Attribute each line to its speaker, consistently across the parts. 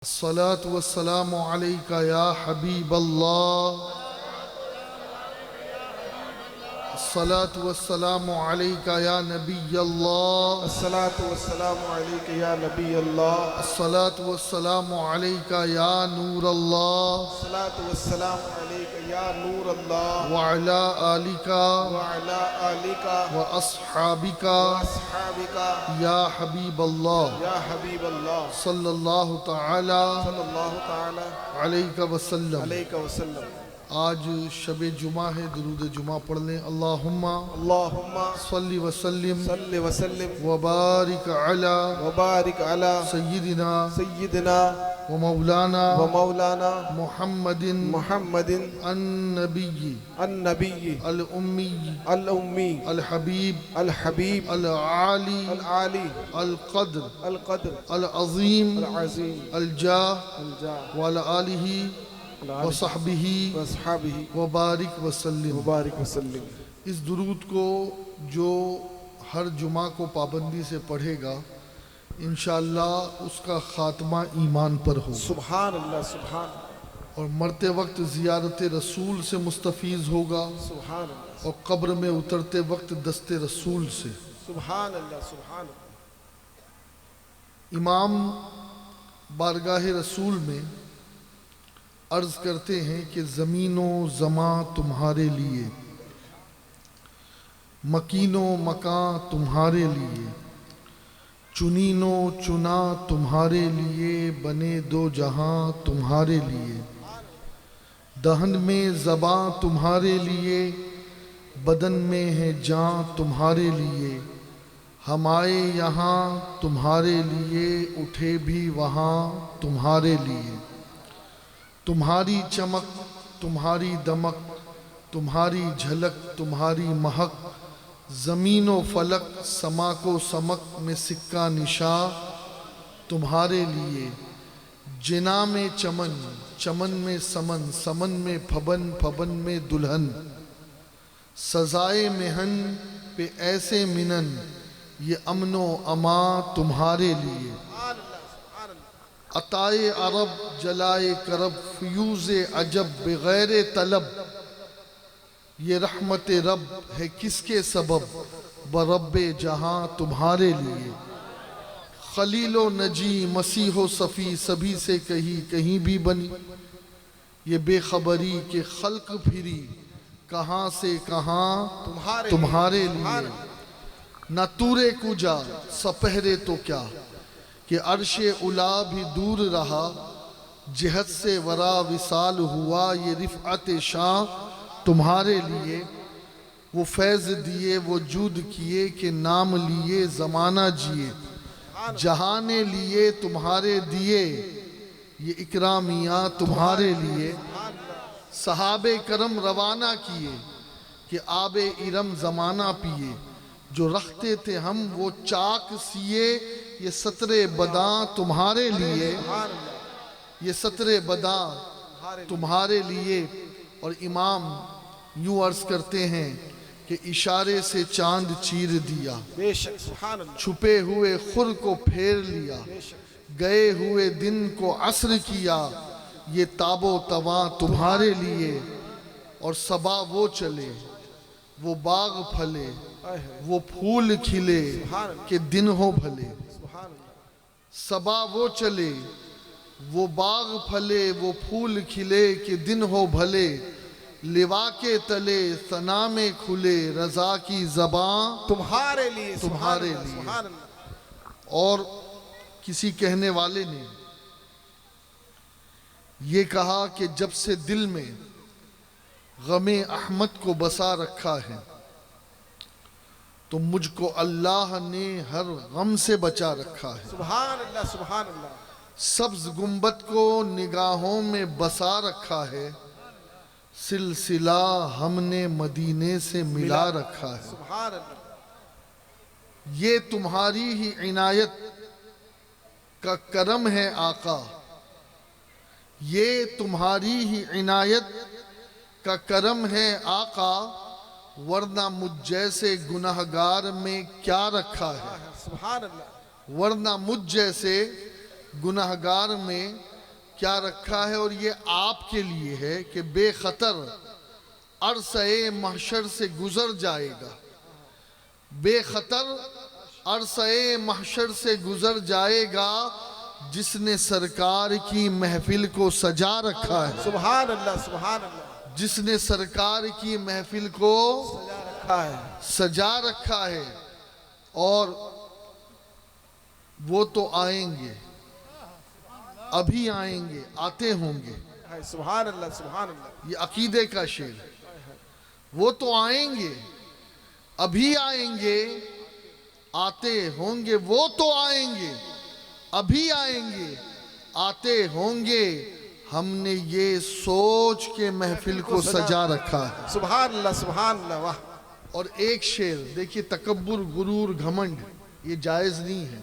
Speaker 1: अस्सलातु वस्सलामु अलैका या हबीब अल्लाह। अस्सलातु वस्सलामु अलैका या नबी अल्लाह।
Speaker 2: अस्सलातु वस्सलामु अलैका या नबी अल्लाह।
Speaker 1: अस्सलातु वस्सलामु अलैका या नूर अल्लाह।
Speaker 2: अस्सलातु वस्सलामु अलैका या नूर अल्लाह।
Speaker 1: व अला आलिका
Speaker 2: व अला आलिका
Speaker 1: व अस्हाबिका
Speaker 2: व अस्हाबिका
Speaker 1: या हबीब अल्लाह
Speaker 2: या हबीब अल्लाह
Speaker 1: सल्लल्लाहु तआला
Speaker 2: सल्लल्लाहु तआला
Speaker 1: अलैका वसल्लम।
Speaker 2: अलैका वसल्लम।
Speaker 1: आज शब जुमा है, दुरूद जुमा पढ़ लें। अल्लाहुम्मा
Speaker 2: अल्लाहुम्मा
Speaker 1: सल्लि वसल्लिम
Speaker 2: सल्लि वसल्लिम
Speaker 1: व बारिक अला
Speaker 2: व बारिक अला
Speaker 1: सय्यिदिना
Speaker 2: सय्यिदिना
Speaker 1: व मौलाना
Speaker 2: व मौलाना
Speaker 1: मुहम्मदिन
Speaker 2: मुहम्मदिन
Speaker 1: अन्नबिय्यि
Speaker 2: अन्नबिय्यि
Speaker 1: अल उम्मी
Speaker 2: अल उम्मी
Speaker 1: अल हबीब
Speaker 2: अल हबीब
Speaker 1: अल आली
Speaker 2: अल आली
Speaker 1: अल क़द्र
Speaker 2: अल क़द्र
Speaker 1: अल अज़ीम
Speaker 2: अल अज़ीम
Speaker 1: अल जाह
Speaker 2: अल जा
Speaker 1: व अला आलिहि व सहबिही
Speaker 2: व अस्हाबिही
Speaker 1: व बारिक वसल्लिम।
Speaker 2: मुबारक वसल्लम।
Speaker 1: इस दुरूद को जो हर जुमा को पाबंदी से पढ़ेगा, इंशाअल्लाह उसका ख़ात्मा ईमान पर हो
Speaker 2: सुभान अल्लाह सुभान
Speaker 1: और मरते वक्त ज़ियारत रसूल से मुस्तफ़ीज़ होगा
Speaker 2: सुभान अल्लाह
Speaker 1: और कब्र में उतरते वक्त दस्ते रसूल से।
Speaker 2: सुभान अल्लाह सुभान
Speaker 1: इमाम बारगाह रसूल में अर्ज़ करते हैं कि ज़मीनो ज़मा तुम्हारे लिए, मकीनो मकां तुम्हारे लिए, चुनीनो चुना तुम्हारे लिए, बने दो जहां तुम्हारे लिए, दहन में ज़बां तुम्हारे लिए, बदन में है जान तुम्हारे लिए, हम आए यहाँ तुम्हारे लिए, उठे भी वहाँ तुम्हारे लिए। तुम्हारी चमक तुम्हारी दमक तुम्हारी झलक तुम्हारी महक, ज़मीन व फलक समा को समक में सिक्का निशा तुम्हारे लिए। जिना में चमन चमन में समन समन में फबन फबन में दुल्हन, सजाए मेहन पे ऐसे मिनन, ये अमनो अमा तुम्हारे लिए। अताए अरब जलाए करब फ्यूज़ अजब बग़ैर तलब, ये रहमत रब है किसके सबब, बरब्बे जहां तुम्हारे लिए। खलीलो नजी मसीहो सफ़ी सभी से कही कहीं भी बनी, ये बेखबरी के खल्क फिरी कहाँ से कहाँ तुम्हारे लिए। न तूरे कुजा सपहरे तो क्या कि अर्शे उला भी दूर रहा, जिहत से वरा विसाल हुआ, ये रिफ़अत शाह तुम्हारे लिए। वो फैज़ दिए वो जूद किए कि नाम लिए ज़माना जिए, जहाने लिए तुम्हारे दिए, ये इकरामियाँ तुम्हारे लिए। सहाबे करम रवाना किए कि आबे इरम ज़माना पिए, जो रखते थे हम वो चाक सिए, ये सतरे बदां तुम्हारे लिए, ये सतरे बदां तुम्हारे लिए। और इमाम यूँ अर्ज़ करते हैं कि इशारे से चांद चीर दिया,
Speaker 2: बेशक सुभान अल्लाह
Speaker 1: छुपे हुए खुर को फेर लिया, गए हुए दिन को असर किया, ये ताबो तवा तुम्हारे लिए। और सबा वो चले वो बाग फले वो फूल खिले कि दिन हो भले। सबा वो चले वो बाग फले वो फूल खिले कि दिन हो भले, लिवा के तले सना में खुले, रज़ा की ज़बां
Speaker 2: तुम्हारे लिए
Speaker 1: तुम्हारे
Speaker 2: सुभान अल्लाह,
Speaker 1: लिए।
Speaker 2: सुभान अल्लाह।
Speaker 1: और किसी कहने वाले ने ये कहा कि जब से दिल में गमे अहमद को बसा रखा है, तो मुझको अल्लाह ने हर गम से बचा रखा है।
Speaker 2: सुभान अल्लाह सुभान अल्लाह।
Speaker 1: सब्ज गुंबद को निगाहों में बसा रखा है, सिलसिला हमने मदीने से मिला रखा है।
Speaker 2: सुभान अल्लाह।
Speaker 1: ये तुम्हारी ही इनायत का करम है आका, ये तुम्हारी ही इनायत का करम है आका, वरना मुझ जैसे गुनहगार में क्या रखा है।
Speaker 2: सुभान अल्लाह।
Speaker 1: वरना मुझ जैसे गुनहगार में क्या रखा है, और ये आपके लिए है कि बेखतर अरसे महशर से गुजर जाएगा, बेखतर अरसे महशर से गुजर जाएगा, जिसने सरकार की महफिल को सजा रखा है।
Speaker 2: सुभान अल्लाह, सुभान अल्लाह।
Speaker 1: जिसने सरकार की महफिल को
Speaker 2: सजा रखा है,
Speaker 1: सजा रखा है। और वो तो आएंगे, अभी आएंगे, आते होंगे।
Speaker 2: सुभान अल्लाह, सुभान अल्लाह।
Speaker 1: ये अकीदे का शेर है। वो तो आएंगे, अभी आएंगे, आते होंगे। वो तो आएंगे, अभी आएंगे, आते होंगे। हमने ये सोच के महफिल को सजा रखा है।
Speaker 2: सुभान अल्लाह, सुभान अल्लाह। वाह।
Speaker 1: और एक शेर देखिए, तकब्बुर, गुरूर, घमंड ये जायज़ नहीं है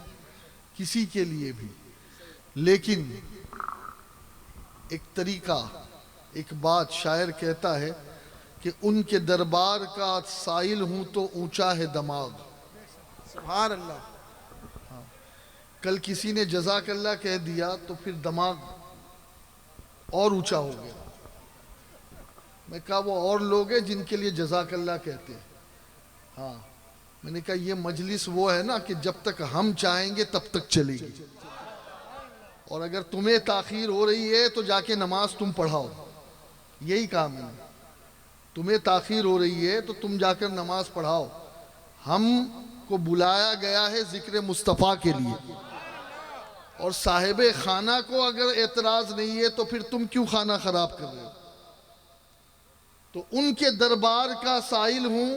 Speaker 1: किसी के लिए भी, लेकिन एक तरीका, एक बात शायर कहता है कि उनके दरबार का साइल हूं तो ऊंचा है दमाग।
Speaker 2: सुभान अल्लाह।
Speaker 1: कल किसी ने जज़ाकल्लाह कह दिया तो फिर दिमाग और ऊंचा हो गया। मैं कहा वो और लोग हैं जिनके लिए जज़ाकल्लाह कहते हैं। हाँ, मैंने कहा ये मजलिस वो है ना कि जब तक हम चाहेंगे तब तक चलेगी, और अगर तुम्हें ताखीर हो रही है तो जाके नमाज तुम पढ़ाओ। यही काम है, तुम्हें ताखीर हो रही है तो तुम जाकर नमाज पढ़ाओ। हमको बुलाया गया है जिक्र मुस्तफ़ा के लिए, और साहिबे खाना को अगर एतराज नहीं है तो फिर तुम क्यों खाना खराब कर रहे हो। तो उनके दरबार का साइल हूं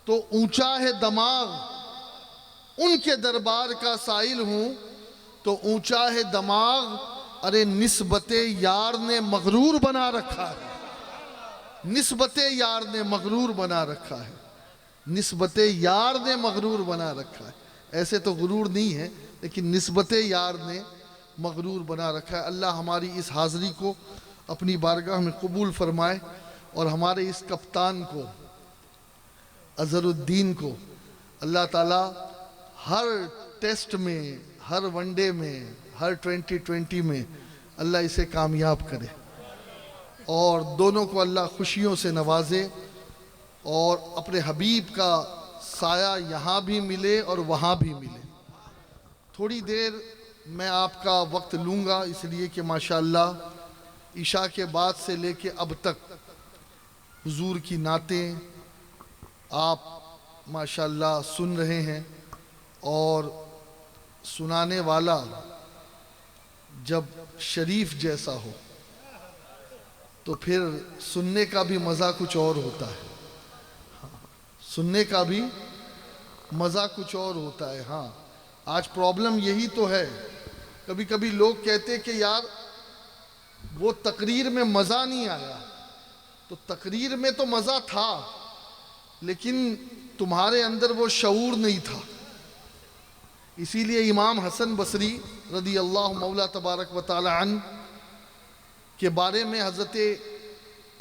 Speaker 1: तो ऊंचा है दमाग, उनके दरबार का साइल हूं तो ऊंचा है दमाग। अरे निस्बते यार ने मगरूर बना रखा है, निस्बते यार ने मगरूर बना रखा है, निस्बते यार ने मगरूर बना रखा है। ऐसे तो गुरूर नहीं है, लेकिन निस्बते यार ने मगरूर बना रखा है। अल्लाह हमारी इस हाज़री को अपनी बारगाह में कबूल फरमाए, और हमारे इस कप्तान को, अज़हरुद्दीन को अल्लाह ताला हर टेस्ट में, हर वनडे में, हर 2020 में अल्लाह इसे कामयाब करे, और दोनों को अल्लाह खुशियों से नवाजे, और अपने हबीब का साया यहाँ भी मिले और वहाँ भी मिले। थोड़ी देर मैं आपका वक्त लूँगा, इसलिए कि माशाअल्लाह इशा के बाद से लेके अब तक हुजूर की नातें आप माशाअल्लाह सुन रहे हैं, और सुनाने वाला जब शरीफ जैसा हो तो फिर सुनने का भी मज़ा कुछ और होता है। सुनने का भी मज़ा कुछ और होता है। हाँ, आज प्रॉब्लम यही तो है। कभी कभी लोग कहते कि यार वो तकरीर में मज़ा नहीं आया, तो तकरीर में तो मज़ा था, लेकिन तुम्हारे अंदर वो शऊर नहीं था। इसीलिए इमाम हसन बसरी रदी अल्लाह मौला तबारक व तआला अन के बारे में हज़रत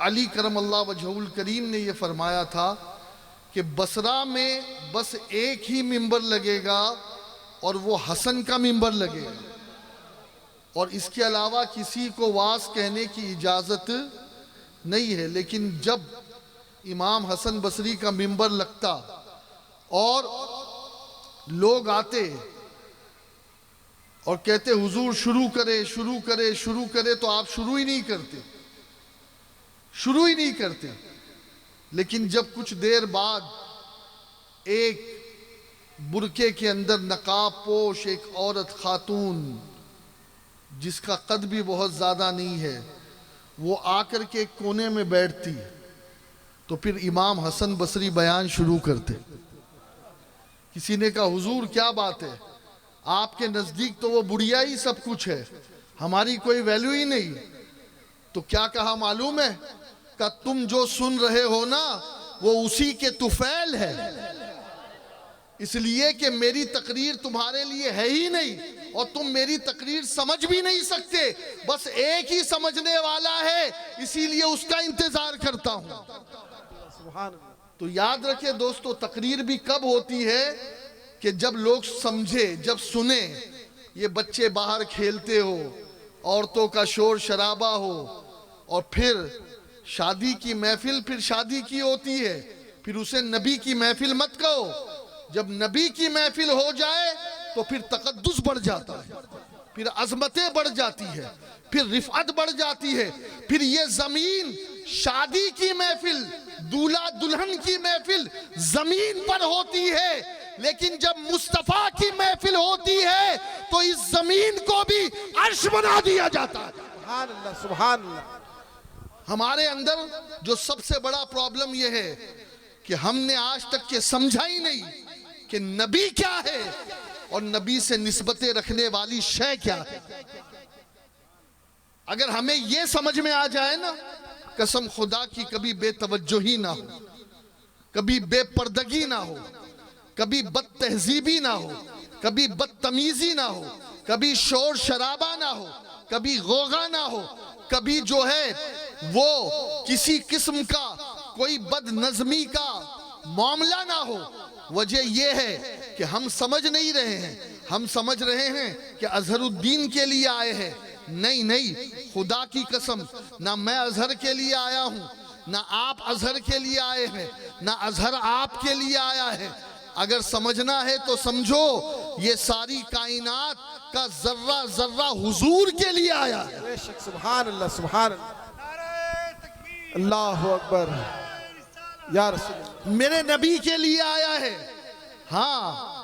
Speaker 1: अली करम अल्लाह वजहुल करीम ने ये फरमाया था कि बसरा में बस एक ही मिंबर लगेगा, और वो हसन का मिंबर लगेगा, और इसके अलावा किसी को वास कहने की इजाज़त नहीं है। लेकिन जब इमाम हसन बसरी का मिंबर लगता और लोग आते और कहते हुजूर शुरू करे, शुरू करे, शुरू करे, तो आप शुरू ही नहीं करते, शुरू ही नहीं करते। लेकिन जब कुछ देर बाद एक बुरके के अंदर नकाब पोश एक औरत खातून, जिसका कद भी बहुत ज़्यादा नहीं है, वो आकर के एक कोने में बैठती, तो फिर इमाम हसन बसरी बयान शुरू करते। किसी ने कहा हुजूर क्या बात है, आपके नज़दीक तो वो बुढ़िया ही सब कुछ है, हमारी कोई वैल्यू ही नहीं। तो क्या कहा मालूम है, कि तुम जो सुन रहे हो ना वो उसी के तुफैल है, इसलिए कि मेरी तकरीर तुम्हारे लिए है ही नहीं, और तुम मेरी तकरीर समझ भी नहीं सकते। बस एक ही समझने वाला है, इसीलिए उसका इंतजार करता हूं। तो याद रखे दोस्तों, तकरीर भी कब होती है कि जब लोग समझे, जब सुने। ये बच्चे बाहर खेलते हो, औरतों का शोर शराबा हो, और फिर शादी की महफिल फिर शादी की होती है, फिर उसे नबी की महफिल मत कहो। जब नबी की महफिल हो जाए तो फिर तकद्दुस बढ़ जाता है, फिर अजमतें बढ़ जाती है, फिर रिफअत बढ़ जाती है। फिर ये जमीन शादी की महफिल, दूल्हा दुल्हन की महफिल जमीन पर होती है, लेकिन जब मुस्तफा की महफिल होती है तो इस जमीन को भी अर्श बना दिया जाता है।
Speaker 2: सुभान अल्लाह, सुभान अल्लाह।
Speaker 1: हमारे अंदर जो सबसे बड़ा प्रॉब्लम यह है कि हमने आज तक के समझा ही नहीं कि नबी क्या है और नबी से निस्बतें रखने वाली शय क्या है। अगर हमें यह समझ में आ जाए ना, कसम खुदा की कभी बेतवज्जोही ना हो, कभी बेपर्दगी ना हो, कभी बदतहजीबी ना हो, कभी बदतमीजी ना हो, कभी शोर शराबा ना हो, कभी गोगा ना हो, कभी जो है वो किसी किस्म का कोई बदनज़मी का मामला ना हो। वजह यह है कि हम समझ नहीं रहे हैं। हम समझ रहे हैं कि अजहरुद्दीन के लिए आए हैं। नहीं नहीं, खुदा की कसम, ना मैं अजहर के लिए आया हूं, ना आप अजहर के लिए आए हैं, ना अजहर आपके लिए आया है। अगर समझना है तो समझो, ये सारी कायनात का जर्रा जर्रा हुजूर के लिए आया है।
Speaker 2: बेशक, सुभान अल्लाह, सुभान अल्लाह अकबर। या रसूल,
Speaker 1: मेरे नबी के लिए आया है। हाँ,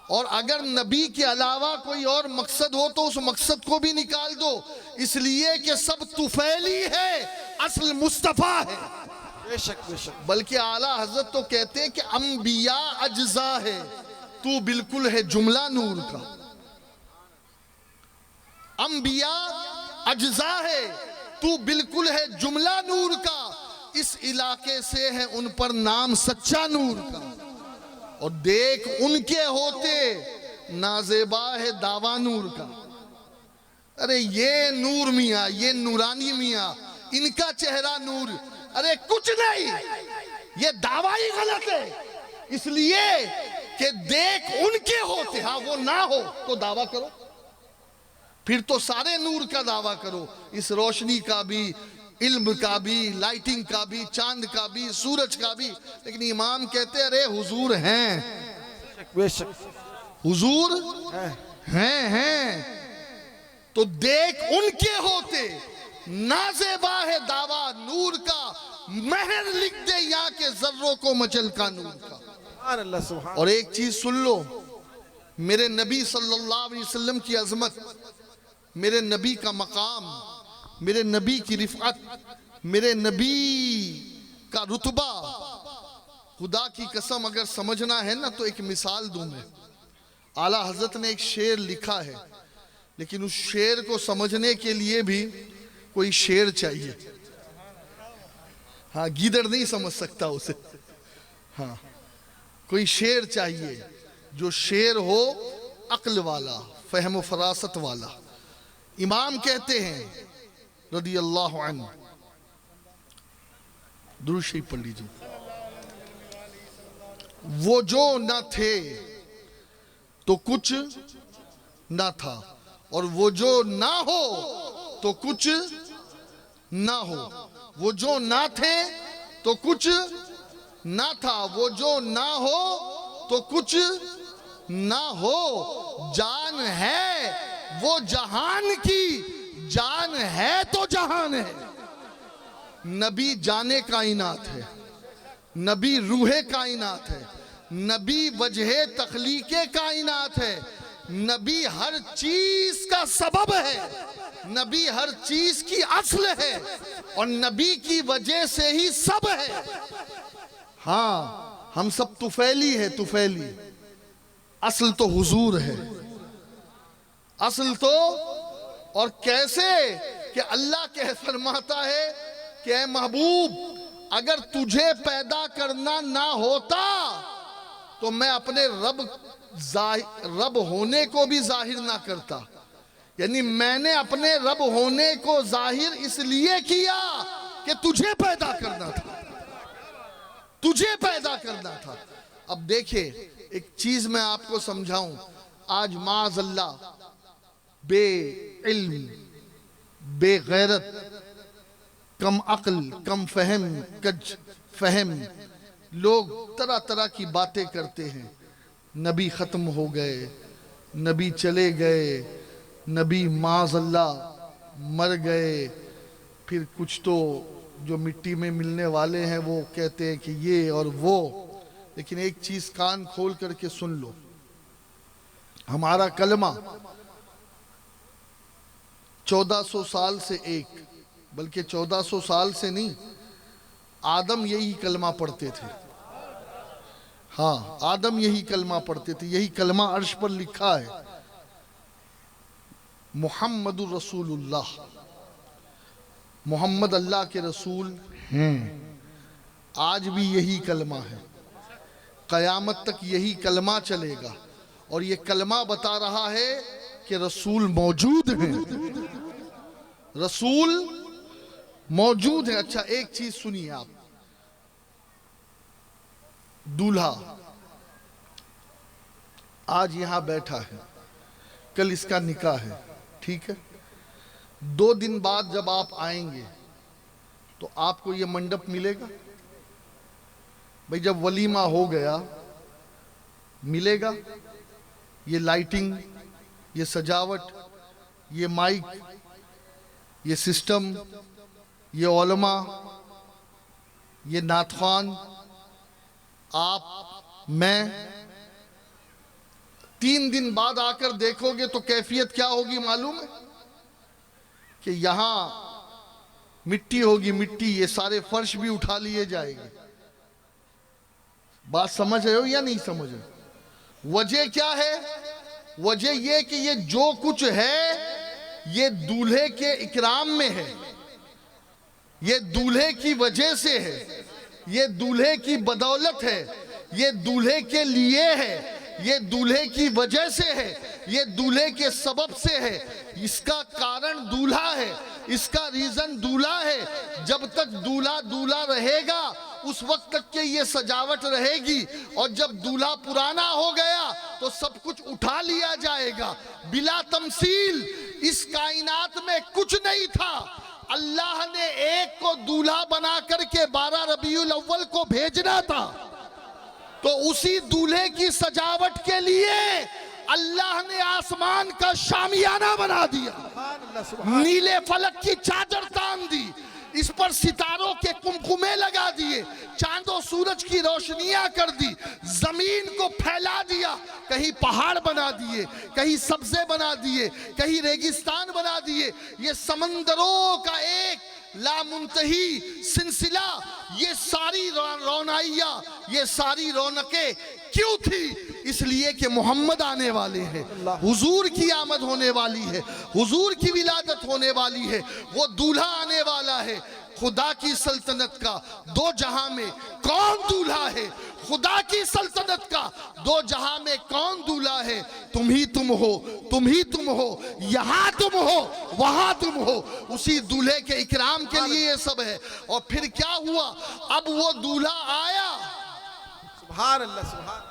Speaker 1: और अगर नबी के अलावा कोई और मकसद हो तो उस मकसद को भी निकाल दो, इसलिए कि सब तुफैली है, असल मुस्तफा है।
Speaker 2: बेशक बेशक।
Speaker 1: बल्कि आला हजरत तो कहते हैं कि अंबिया अज्जा है, तू बिल्कुल है जुमला नूर का। अंबिया अज्जा है, तू बिल्कुल है जुमला नूर का। इस इलाके से है उन पर नाम सच्चा नूर का। और देख उनके होते नाजेबा है दावा नूर का। अरे ये नूर मियाँ, ये नूरानी मियाँ, इनका चेहरा नूर, अरे कुछ नहीं, ये दावा ही गलत है। इसलिए कि देख उनके होते, हाँ वो ना हो तो दावा करो, फिर तो सारे नूर का दावा करो, इस रोशनी का भी, इल्म का भी, लाइटिंग का भी, चांद का भी, सूरज का भी। लेकिन इमाम कहते अरे हुजूर हैं,
Speaker 2: बेशक
Speaker 1: हुजूर हैं। तो देख उनके होते नाजेबा है दावा नूर का, महर लिख दे यहाँ के जर्रों को मचल का नूर का।
Speaker 2: सुभान अल्लाह, सुभान।
Speaker 1: और एक चीज सुन लो, मेरे नबी सल्लल्लाहु अलैहि वसल्लम की अजमत, मेरे नबी का मकाम, मेरे नबी की रिफअत, मेरे नबी का रुतबा, खुदा की कसम अगर समझना है ना तो एक मिसाल दूं मैं। आला हजरत ने एक शेर लिखा है, लेकिन उस शेर को समझने के लिए भी कोई शेर चाहिए। हाँ, गीदड़ नहीं समझ सकता उसे। हाँ, कोई शेर चाहिए, जो शेर हो अक्ल वाला, फहम फरासत वाला। इमाम कहते हैं रदी अल्लाह अन्हु, दुरूद शरीफ पढ़ लीजिए। वो जो न थे तो कुछ ना था, और वो जो ना हो तो कुछ ना हो। वो जो ना थे तो कुछ ना था, वो जो ना हो तो कुछ ना हो। जान है वो जहान की, जान है तो जहान है। नबी जाने कायनात है, नबी रूहे कायनात है, नबी वजह तखलीके कायनात है, नबी हर चीज का सबब है, नबी हर चीज की असल है, और नबी की वजह से ही सब है। हाँ, हम सब तुफैली है, तुफैली। असल तो हुजूर है, असल तो। और कैसे कि अल्लाह कह फरमाता है कि ऐ महबूब, अगर तुझे पैदा करना ना होता तो मैं अपने रब होने को भी जाहिर ना करता। यानी मैंने अपने रब होने को जाहिर इसलिए किया कि तुझे पैदा करना था, तुझे पैदा करना था। अब देखिए, एक चीज मैं आपको समझाऊं। आज माज़अल्लाह बे इल्म बेगैरत, कम अक्ल, कम फहम, कज फहम लोग तरह तरह की बातें करते हैं। नबी ख़त्म हो गए, नबी चले गए, नबी माज़अल्लाह मर गए। फिर कुछ तो जो मिट्टी में मिलने वाले हैं वो कहते हैं कि ये और वो। लेकिन एक चीज़ कान खोल करके सुन लो, हमारा कलमा 1400 साल से एक, बल्कि 1400 साल से नहीं, आदम यही कलमा पढ़ते थे। हाँ, आदम यही कलमा पढ़ते थे। यही कलमा अर्श पर लिखा है, मुहम्मदुर रसूलुल्लाह, मोहम्मद अल्लाह के रसूल हैं। आज भी यही कलमा है, क़यामत तक यही कलमा चलेगा। और ये कलमा बता रहा है कि रसूल मौजूद हैं, रसूल मौजूद है। अच्छा, एक चीज सुनिए आप, दूल्हा आज यहां बैठा है, कल इसका निकाह है, ठीक है। 2 दिन बाद जब आप आएंगे तो आपको ये मंडप मिलेगा भाई? जब वलीमा हो गया मिलेगा? ये लाइटिंग, ये सजावट, ये माइक, ये सिस्टम, ये उलमा, ये नातखान, आप, मैं 3 दिन बाद आकर देखोगे तो कैफियत क्या होगी मालूम है? कि यहां मिट्टी होगी, मिट्टी, ये सारे फर्श भी उठा लिए जाएंगे। बात समझ रहे हो या नहीं समझ रहे? वजह क्या है? वजह ये कि ये जो कुछ है ये दूल्हे के इकराम में है, ये दूल्हे की वजह से है, ये दूल्हे की बदौलत है, ये दूल्हे के लिए है, ये दूल्हे की वजह से है, ये दूल्हे के सबब से है। इसका कारण दूल्हा है, इसका रीजन दूल्हा है। जब तक दूल्हा दूल्हा रहेगा उस वक्त तक के ये सजावट रहेगी, और जब दूल्हा पुराना हो गया तो सब कुछ उठा लिया जाएगा। बिला तमसील इस कायनात में कुछ नहीं था। अल्लाह ने एक को दूल्हा बना करके 12 रबीउल अव्वल को भेजना था, तो उसी दूल्हे की सजावट के लिए अल्लाह ने आसमान का शामियाना बना दिया, नीले फलक की चादर तान दी, इस पर सितारों के कुमकुमे लगा दिए, चांदो सूरज की रोशनियां कर दी, जमीन को फैला दिया, कहीं पहाड़ बना दिए, कहीं सब्जे बना दिए, कहीं रेगिस्तान बना दिए। ये समंदरों का एक लामुंतही सिलसिला, ये सारी रौनाइया, ये सारी रौनकें क्यों थी? इसलिए कि मोहम्मद आने वाले हैं, हुजूर की आमद होने वाली है, हुजूर की विलादत होने वाली है, वो दूल्हा आने वाला है। खुदा की सल्तनत का 2 जहां में कौन दूल्हा है? खुदा की सल्तनत का 2 जहां में कौन दूल्हा है? तुम ही तुम हो, तुम ही तुम हो, यहां तुम हो, वहां तुम हो। उसी दूल्हे के इकराम के लिए ये सब है। और फिर क्या हुआ? अब वो दूल्हा आया,
Speaker 2: सुभान अल्लाह, सुभान,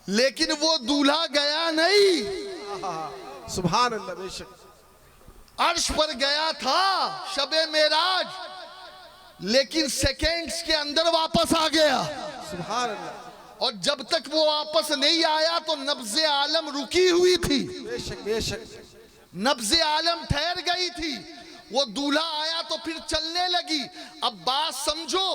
Speaker 1: लेकिन वो दूल्हा गया नहीं,
Speaker 2: सुभान अल्लाह। बेशक
Speaker 1: अर्श पर गया था शबे मेराज, लेकिन सेकेंड्स के अंदर वापस आ गया।
Speaker 2: सुभान अल्लाह।
Speaker 1: और जब तक वो वापस नहीं आया तो नब्ज़े आलम रुकी हुई थी,
Speaker 2: बेशक बेशक,
Speaker 1: नब्ज़े आलम ठहर गई थी। वो दूल्हा आया तो फिर चलने लगी। अब बात समझो,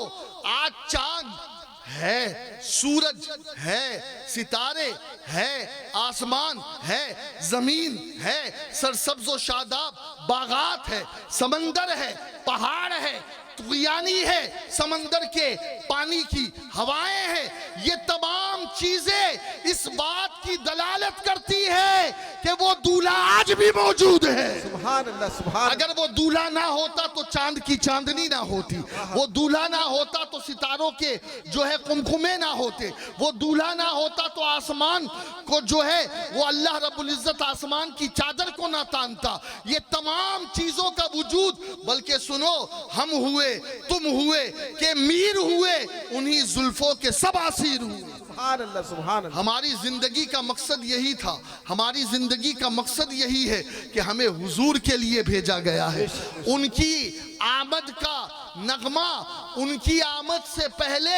Speaker 1: आज चांद है, सूरज है, सितारे है, आसमान है, जमीन है, सरसब्ज व शादाब बागात है, समंदर है, पहाड़ है, तुग़यानी है, समंदर के पानी की हवाएं हैं। ये तमाम चीजें इस बात की दलालत करती है कि वो दूल्हा आज भी मौजूद है।
Speaker 2: सुभान अल्लाह, सुभान।
Speaker 1: अगर वो दूल्हा ना होता तो चांद की चांदनी ना होती, वो दूल्हा ना होता तो सितारों के जो है कुमकुमे ना होते, वो दूल्हा ना होता तो आसमान को जो है वो अल्लाह रब्बुल इज्जत आसमान की चादर को ना तानता। ये तमाम चीजों का वजूद, बल्कि सुनो, हम हुए, तुम हुए, के मीर हुए, उन्हीं जुल्फों के सब आसीर हुए।
Speaker 2: सुभान अल्लाह, सुभान अल्लाह।
Speaker 1: हमारी जिंदगी का मकसद यही था, हमारी जिंदगी का मकसद यही है कि हमें हुजूर के लिए भेजा गया है। उनकी आमद का नगमा, उनकी आमद से पहले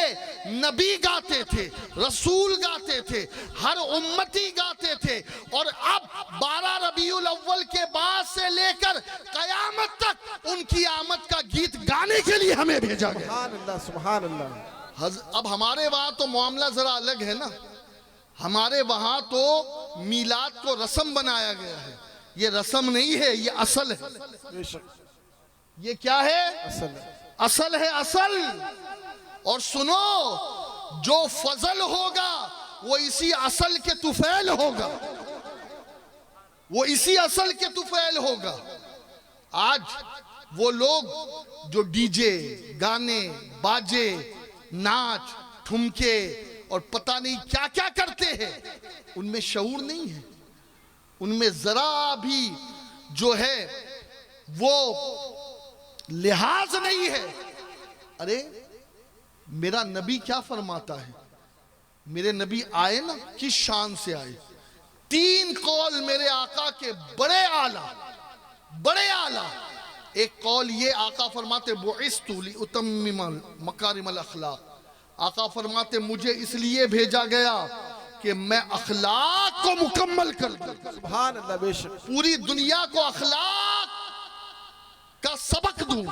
Speaker 1: नबी गाते थे, रसूल गाते थे, हर उम्मती गाते थे, और अब 12 रबीउल अव्वल के बाद से लेकर कयामत तक उनकी आमद का गीत गाने के लिए हमें भेजा गया।
Speaker 2: सुभान अल्लाह, सुभान अल्लाह।
Speaker 1: अब हमारे वहां तो मामला जरा अलग है ना, हमारे वहां तो मीलाद को रस्म बनाया गया है। ये रस्म नहीं है, ये असल है।
Speaker 2: बेशक
Speaker 1: ये क्या है?
Speaker 2: असल है,
Speaker 1: असल है, असल। और सुनो, जो फजल होगा वो इसी असल के तुफैल होगा, वो इसी असल के तुफैल होगा। आज वो लोग जो डीजे, गाने, बाजे, नाच, ठुमके और पता नहीं क्या क्या करते हैं, उनमें शऊर नहीं है, उनमें जरा भी जो है वो लिहाज नहीं है। अरे मेरा नबी क्या फरमाता है? मेरे नबी आए ना, किस शान से आए? 3 कौल मेरे आका के बड़े आला, बड़े आला। एक कौल ये, आका फरमाते बुइस्तु लिउतम्मिम मकारिमल अखलाक। आका फरमाते मुझे इसलिए भेजा गया कि मैं अखलाक को मुकम्मल कर दूं।
Speaker 2: सुभान अल्लाह। बेशक
Speaker 1: पूरी दुनिया को अखलाक का सबक दूं,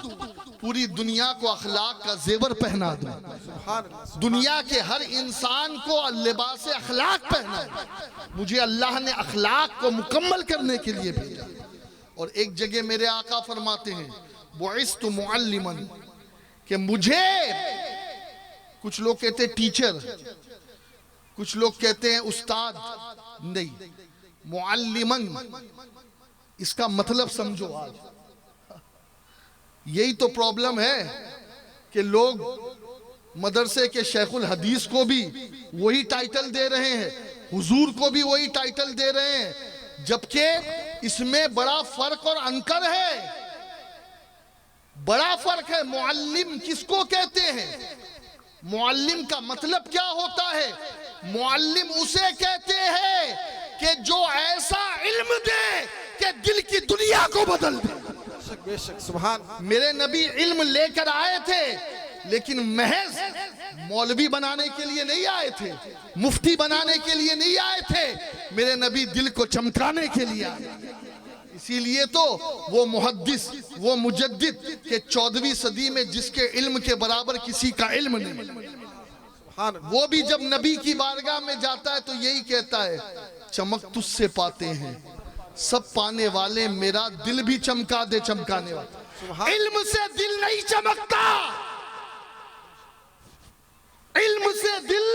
Speaker 1: पूरी दुनिया को अखलाक का जेवर पहना दूं,
Speaker 2: सुभान अल्लाह।
Speaker 1: दुनिया के हर इंसान को लिबास अखलाक पहना। मुझे अल्लाह ने अखलाक को मुकम्मल करने के लिए भेजा। और एक जगह मेरे आका फरमाते हैं बुइस्तु मुअल्लिमन, कि मुझे, कुछ लोग कहते हैं टीचर, कुछ लोग कहते हैं उस्ताद, नहीं, मुअल्लिमन इसका मतलब समझो। आज यही तो प्रॉब्लम है कि लोग मदरसे के शेखुल हदीस को भी वही टाइटल दे रहे हैं, हुजूर को भी वही टाइटल दे रहे हैं, जबकि इसमें बड़ा फर्क और अंतर है, बड़ा फर्क है। मुअल्लिम किसको कहते हैं? मुअल्लिम का मतलब क्या होता है? मुअल्लिम उसे कहते हैं कि जो ऐसा इल्म दे कि दिल की दुनिया को बदल दे।
Speaker 2: बेशक सुभान।
Speaker 1: मेरे नबी इल्म लेकर आए थे, लेकिन महज मौलवी बनाने के लिए नहीं आए थे, मुफ्ती बनाने के लिए नहीं आए थे। मेरे नबी दिल को चमकाने के लिए आए। इसीलिए तो वो मुहद्दिस, वो मुजद्दिद के 14वीं सदी में जिसके इल्म के बराबर किसी का इल्म नहीं, वो भी जब नबी की बारगाह में जाता है तो यही कहता है, चमक तुझसे पाते हैं सब पाने वाले, मेरा दिल भी चमका दे चमकाने वाला। इल्म से दिल नहीं चमकता, इल्म से दिल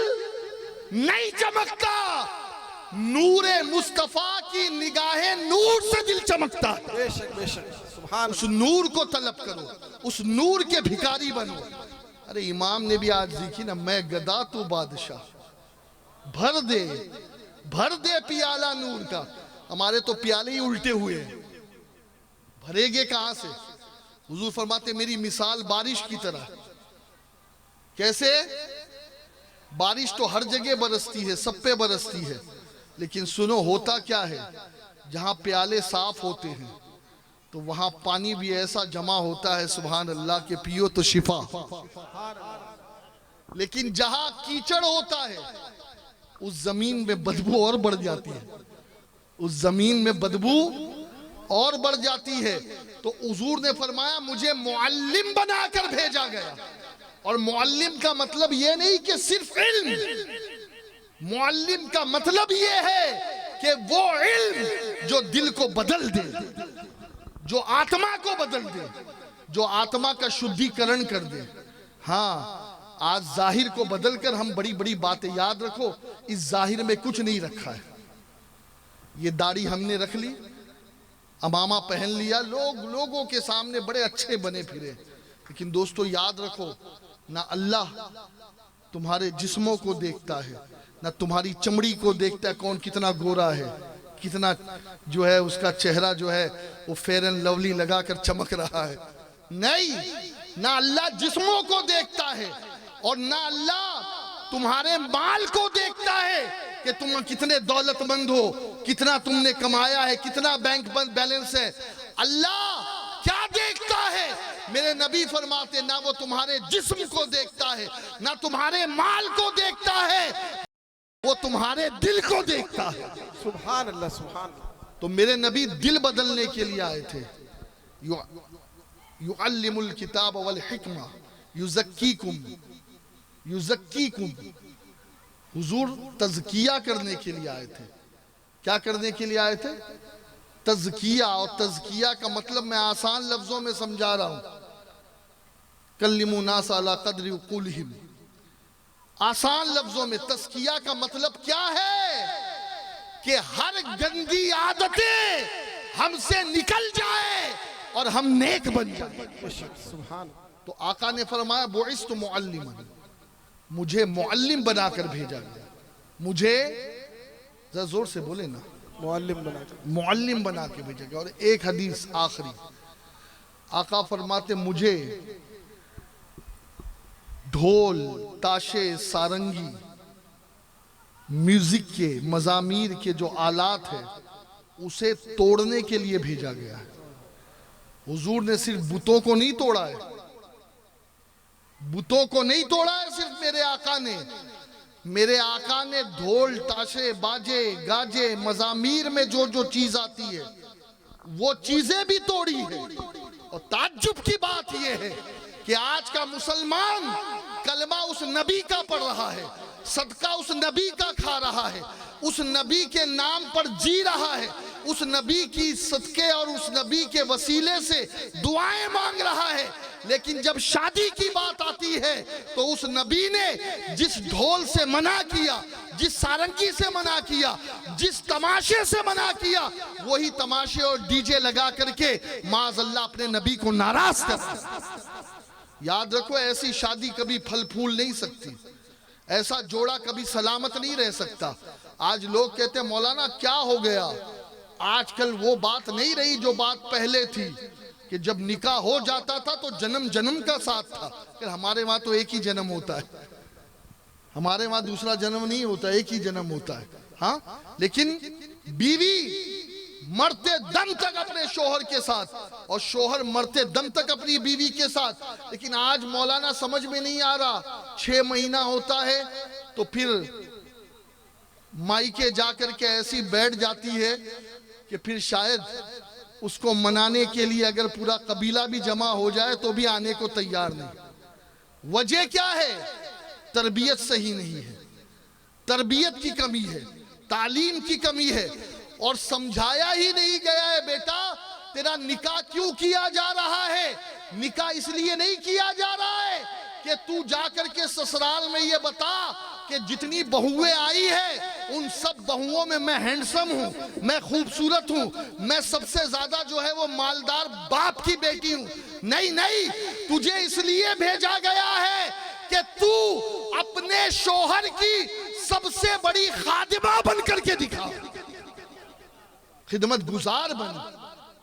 Speaker 1: नहीं चमकता, नूरे मुस्तफा की निगाहे नूर से दिल चमकता।
Speaker 2: बेशक बेशक सुभान।
Speaker 1: उस नूर को तलब करो, उस नूर के भिखारी बनो। अरे इमाम ने भी आज लिखी ना, मैं गदा तू बादशाह, भर दे, भर दे पियाला नूर का। हमारे तो प्याले ही उल्टे हुए हैं, भरेगे कहां से? हुजूर फरमाते मेरी मिसाल बारिश की तरह। कैसे? बारिश तो हर जगह बरसती है, सब पे बरसती है, लेकिन सुनो होता क्या है, जहां प्याले साफ होते हैं तो वहां पानी भी ऐसा जमा होता है, सुभान अल्लाह, के पियो तो शिफा। लेकिन जहां कीचड़ होता है उस जमीन में बदबू और बढ़ जाती है, उस जमीन में बदबू और बढ़ जाती है। तो हुजूर ने फरमाया मुझे मुअल्लिम बनाकर भेजा गया। और मुअल्लिम का मतलब ये नहीं कि सिर्फ इल्म, मुअल्लिम का मतलब ये है कि वो इल्म जो दिल को बदल दे, जो आत्मा को बदल दे, जो आत्मा का शुद्धिकरण कर दे। हाँ, आज जाहिर को बदलकर हम बड़ी बड़ी बातें, याद रखो इस जाहिर में कुछ नहीं रखा है। ये दाढ़ी हमने रख ली, अमामा पहन लिया, लोगों के सामने बड़े अच्छे बने फिरे, लेकिन दोस्तों याद रखो, ना अल्लाह तुम्हारे जिस्मों को देखता है, ना तुम्हारी चमड़ी को देखता है, कौन कितना गोरा है, कितना जो है उसका चेहरा जो है वो फेयर एंड लवली लगाकर चमक रहा है। नहीं, ना अल्लाह जिस्मों को देखता है और ना अल्लाह तुम्हारे माल को देखता है कि तुम कितने दौलतमंद हो, कितना तुमने कमाया है, कितना बैंक बैलेंस है। अल्लाह क्या देखता है? मेरे नबी फरमाते ना वो तुम्हारे जिस्म को देखता है, ना तुम्हारे माल को देखता है, वो तुम्हारे दिल को देखता है।
Speaker 2: सुभान अल्लाह, सुभान अल्लाह।
Speaker 1: तो मेरे नबी दिल बदलने के लिए आए थे। युअल्लिमुल किताब वल हिकमा युज़क्कीकुम, युज़क्कीकुम। हुजूर तज़किया करने के लिए आए थे। क्या करने के लिए आए थे? तज़किया। और तज़किया का मतलब मैं आसान लफ्जों में समझा रहा हूं। कल्लिमू नास अला क़द्रि उक़ूलिहिम। आसान लफ्जों में तज़किया का मतलब क्या है कि हर गंदी आदतें हमसे निकल जाए और हम नेक बन जाए।
Speaker 2: सुभान।
Speaker 1: तो आका ने फरमाया बुइस्तु मुअल्लिमन, मुझे मुअल्लिम बनाकर भेजा गया। मुझे, जरा जोर से बोले ना,
Speaker 2: मुअल्लिम बना के,
Speaker 1: मुअल्लिम बना के भेजा गया। और एक हदीस आखिरी, आका फरमाते मुझे ढोल, ताशे, सारंगी, म्यूजिक के, मजामीर के जो आलात है उसे तोड़ने के लिए भेजा गया है। हुजूर ने सिर्फ बुतों को नहीं तोड़ा है, बुतों को नहीं तोड़ा है सिर्फ मेरे आका ने। मेरे आका ने ढोल, ताशे, बाजे, गाजे, मजामीर में जो जो चीज आती है वो चीजें भी तोड़ी है। और ताज्जुब की बात यह है कि आज का मुसलमान कलमा उस नबी का पढ़ रहा है, सदका उस नबी का खा रहा है, उस नबी के नाम पर जी रहा है, उस नबी की सदके और उस नबी के वसीले से दुआएं मांग रहा है। लेकिन जब शादी की बात आती है तो उस नबी ने जिस ढोल से मना किया, जिस सारंगी से मना किया, जिस तमाशे से मना किया, वही तमाशे और डीजे लगा करके माज़अल्लाह अपने नबी को नाराज कर। याद रखो, ऐसी शादी कभी फल फूल नहीं सकती, ऐसा जोड़ा कभी सलामत नहीं रह सकता। आज लोग कहते हैं मौलाना क्या हो गया, आजकल वो बात नहीं रही जो बात पहले थी कि जब निकाह हो जाता था तो जन्म जन्म का साथ था। फिर हमारे वहां तो एक ही जन्म होता है, हमारे वहां दूसरा जन्म नहीं होता, एक ही जन्म होता है। हाँ, लेकिन बीवी मरते दम तक अपने शोहर के साथ और शोहर मरते दम तक अपनी बीवी के साथ। लेकिन आज मौलाना समझ में नहीं आ रहा, 6 महीना होता है तो फिर मायके जाकर के ऐसी बैठ जाती है कि फिर शायद उसको मनाने के लिए अगर पूरा कबीला भी जमा हो जाए तो भी आने को तैयार नहीं। वजह क्या है? तरबियत सही नहीं है, तरबियत की कमी है, तालीम की कमी है, और समझाया ही नहीं गया है बेटा तेरा निकाह क्यों किया जा रहा है। निकाह इसलिए नहीं किया जा रहा है कि तू जाकर के ससुराल में ये बता कि जितनी बहुएं आई है उन सब बहुओं में मैं हैंडसम हूं, मैं खूबसूरत हूं, मैं सबसे ज्यादा जो है वो मालदार बाप की बेटी हूं। नहीं नहीं, तुझे इसलिए भेजा गया है कि तू अपने शोहर की सबसे बड़ी खादिमा बन करके दिखा, खिदमत गुजार बन।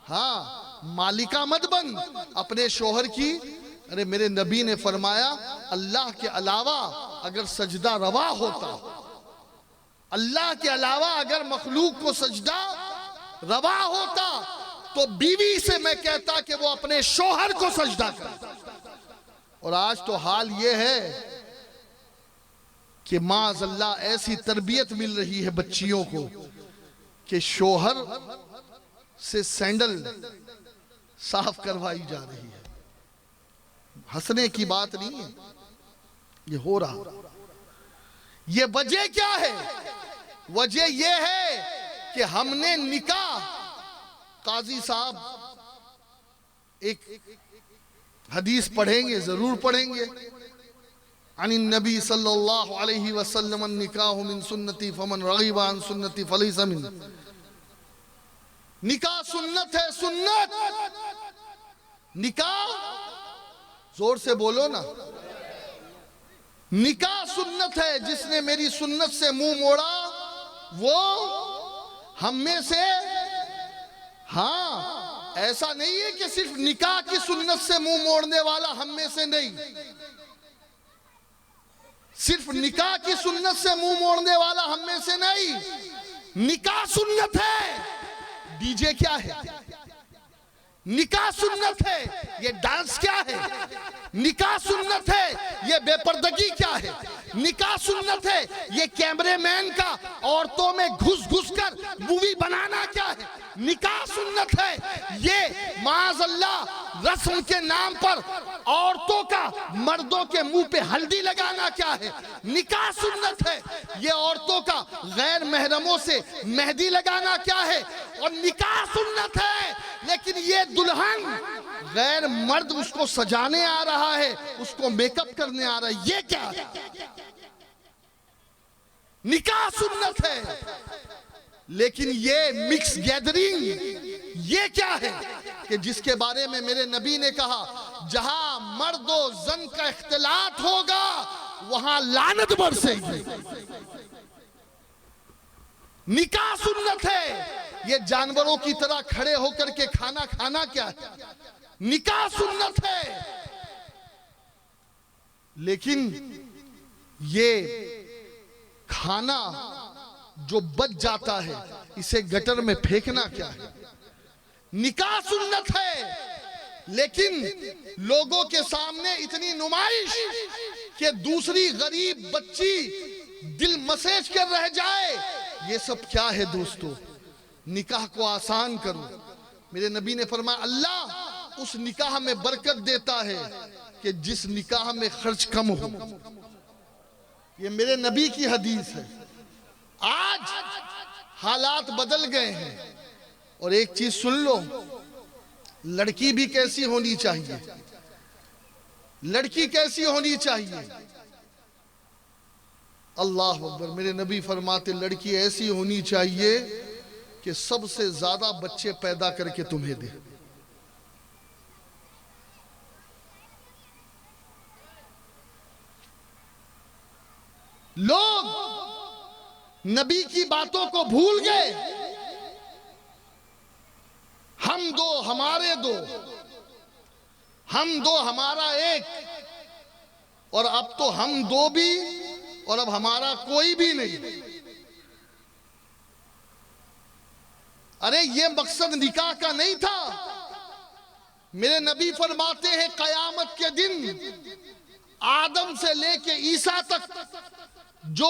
Speaker 1: हाँ, मालिका मत बन अपने शोहर की। अरे मेरे नबी ने फरमाया अल्लाह के अलावा अगर सजदा रवा होता, अल्लाह के अलावा अगर मखलूक को सजदा रवा होता तो बीवी से मैं कहता कि वो अपने शोहर को सजदा कर। और आज तो हाल ये है कि माज़अल्लाह ऐसी तरबियत मिल रही है बच्चियों को कि शोहर से सैंडल साफ करवाई जा रही है। हंसने की बात नहीं है, ये हो रहा। ये वजह क्या है? वजह ये है कि हमने निकाह, काजी साहब एक हदीस पढ़ेंगे, जरूर पढ़ेंगे, अनिन नबी सल्लल्लाहु अलैहि वसल्लम निकाह मिन सुन्नती फमन रगीबा अन सुन्नती फलैसा मिन्नी। निकाह सुन्नत है, सुन्नत। निकाह, जोर से बोलो ना, निकाह सुन्नत है। जिसने मेरी सुन्नत से मुंह मोड़ा वो हम में से, हाँ, ऐसा नहीं है कि सिर्फ निकाह की सुन्नत से मुंह मोड़ने वाला हम में से नहीं, सिर्फ निकाह की सुन्नत से मुंह मोड़ने वाला हम में से नहीं। निकाह सुन्नत है, डीजे क्या है? निकाह सुन्नत है, ये डांस क्या है? निकाह सुन्नत है, ये बेपर्दगी क्या है? निकाह सुन्नत है, ये कैमरेमैन का औरतों में घुस घुस कर मूवी बनाना क्या है? निकाह सुन्नत है, ये माअज़ल्लाह रस्म के नाम पर औरतों का मर्दों के मुंह पे हल्दी लगाना क्या है? निकाह सुन्नत है, ये औरतों का गैर महरमों से मेहंदी लगाना क्या है? और निकाह सुन्नत है, लेकिन ये दुल्हन गैर मर्द उसको सजाने आ रहा है, उसको मेकअप करने आ रहा है, ये क्या है? निकाह सुन्नत है, लेकिन ये मिक्स गैदरिंग ये क्या है कि जिसके बारे में मेरे नबी ने कहा, जहां मर्द और जन का इख्तिलात होगा वहां लानत बरसेगी। निकाह सुन्नत है, ये जानवरों की तरह खड़े होकर के खाना खाना क्या है? निकाह सुन्नत है, लेकिन ये खाना जो बच जाता है इसे गटर में फेंकना क्या है? निकाह सुन्नत है, लेकिन लोगों के सामने इतनी नुमाइश कि दूसरी गरीब बच्ची दिल मसेज कर रह जाए, ये सब क्या है दोस्तों? निकाह को आसान करो। मेरे नबी ने फरमाया, अल्लाह उस निकाह में बरकत देता है कि जिस निकाह में खर्च कम हो। ये मेरे नबी की हदीस है। आज हालात बदल गए हैं, और एक चीज सुन लो, लड़की भी कैसी होनी चाहिए? लड़की कैसी होनी चाहिए? अल्लाह अकबर। मेरे नबी फरमाते, लड़की ऐसी होनी चाहिए कि सबसे ज्यादा बच्चे पैदा करके तुम्हें दे। लोग नबी की बातों को भूल गए। हम दो हमारे दो, हम दो हमारा एक, और अब तो हम दो भी और अब हमारा कोई भी नहीं। अरे ये मकसद निकाह का नहीं था। मेरे नबी फरमाते हैं, कयामत के दिन आदम से लेके ईसा तक जो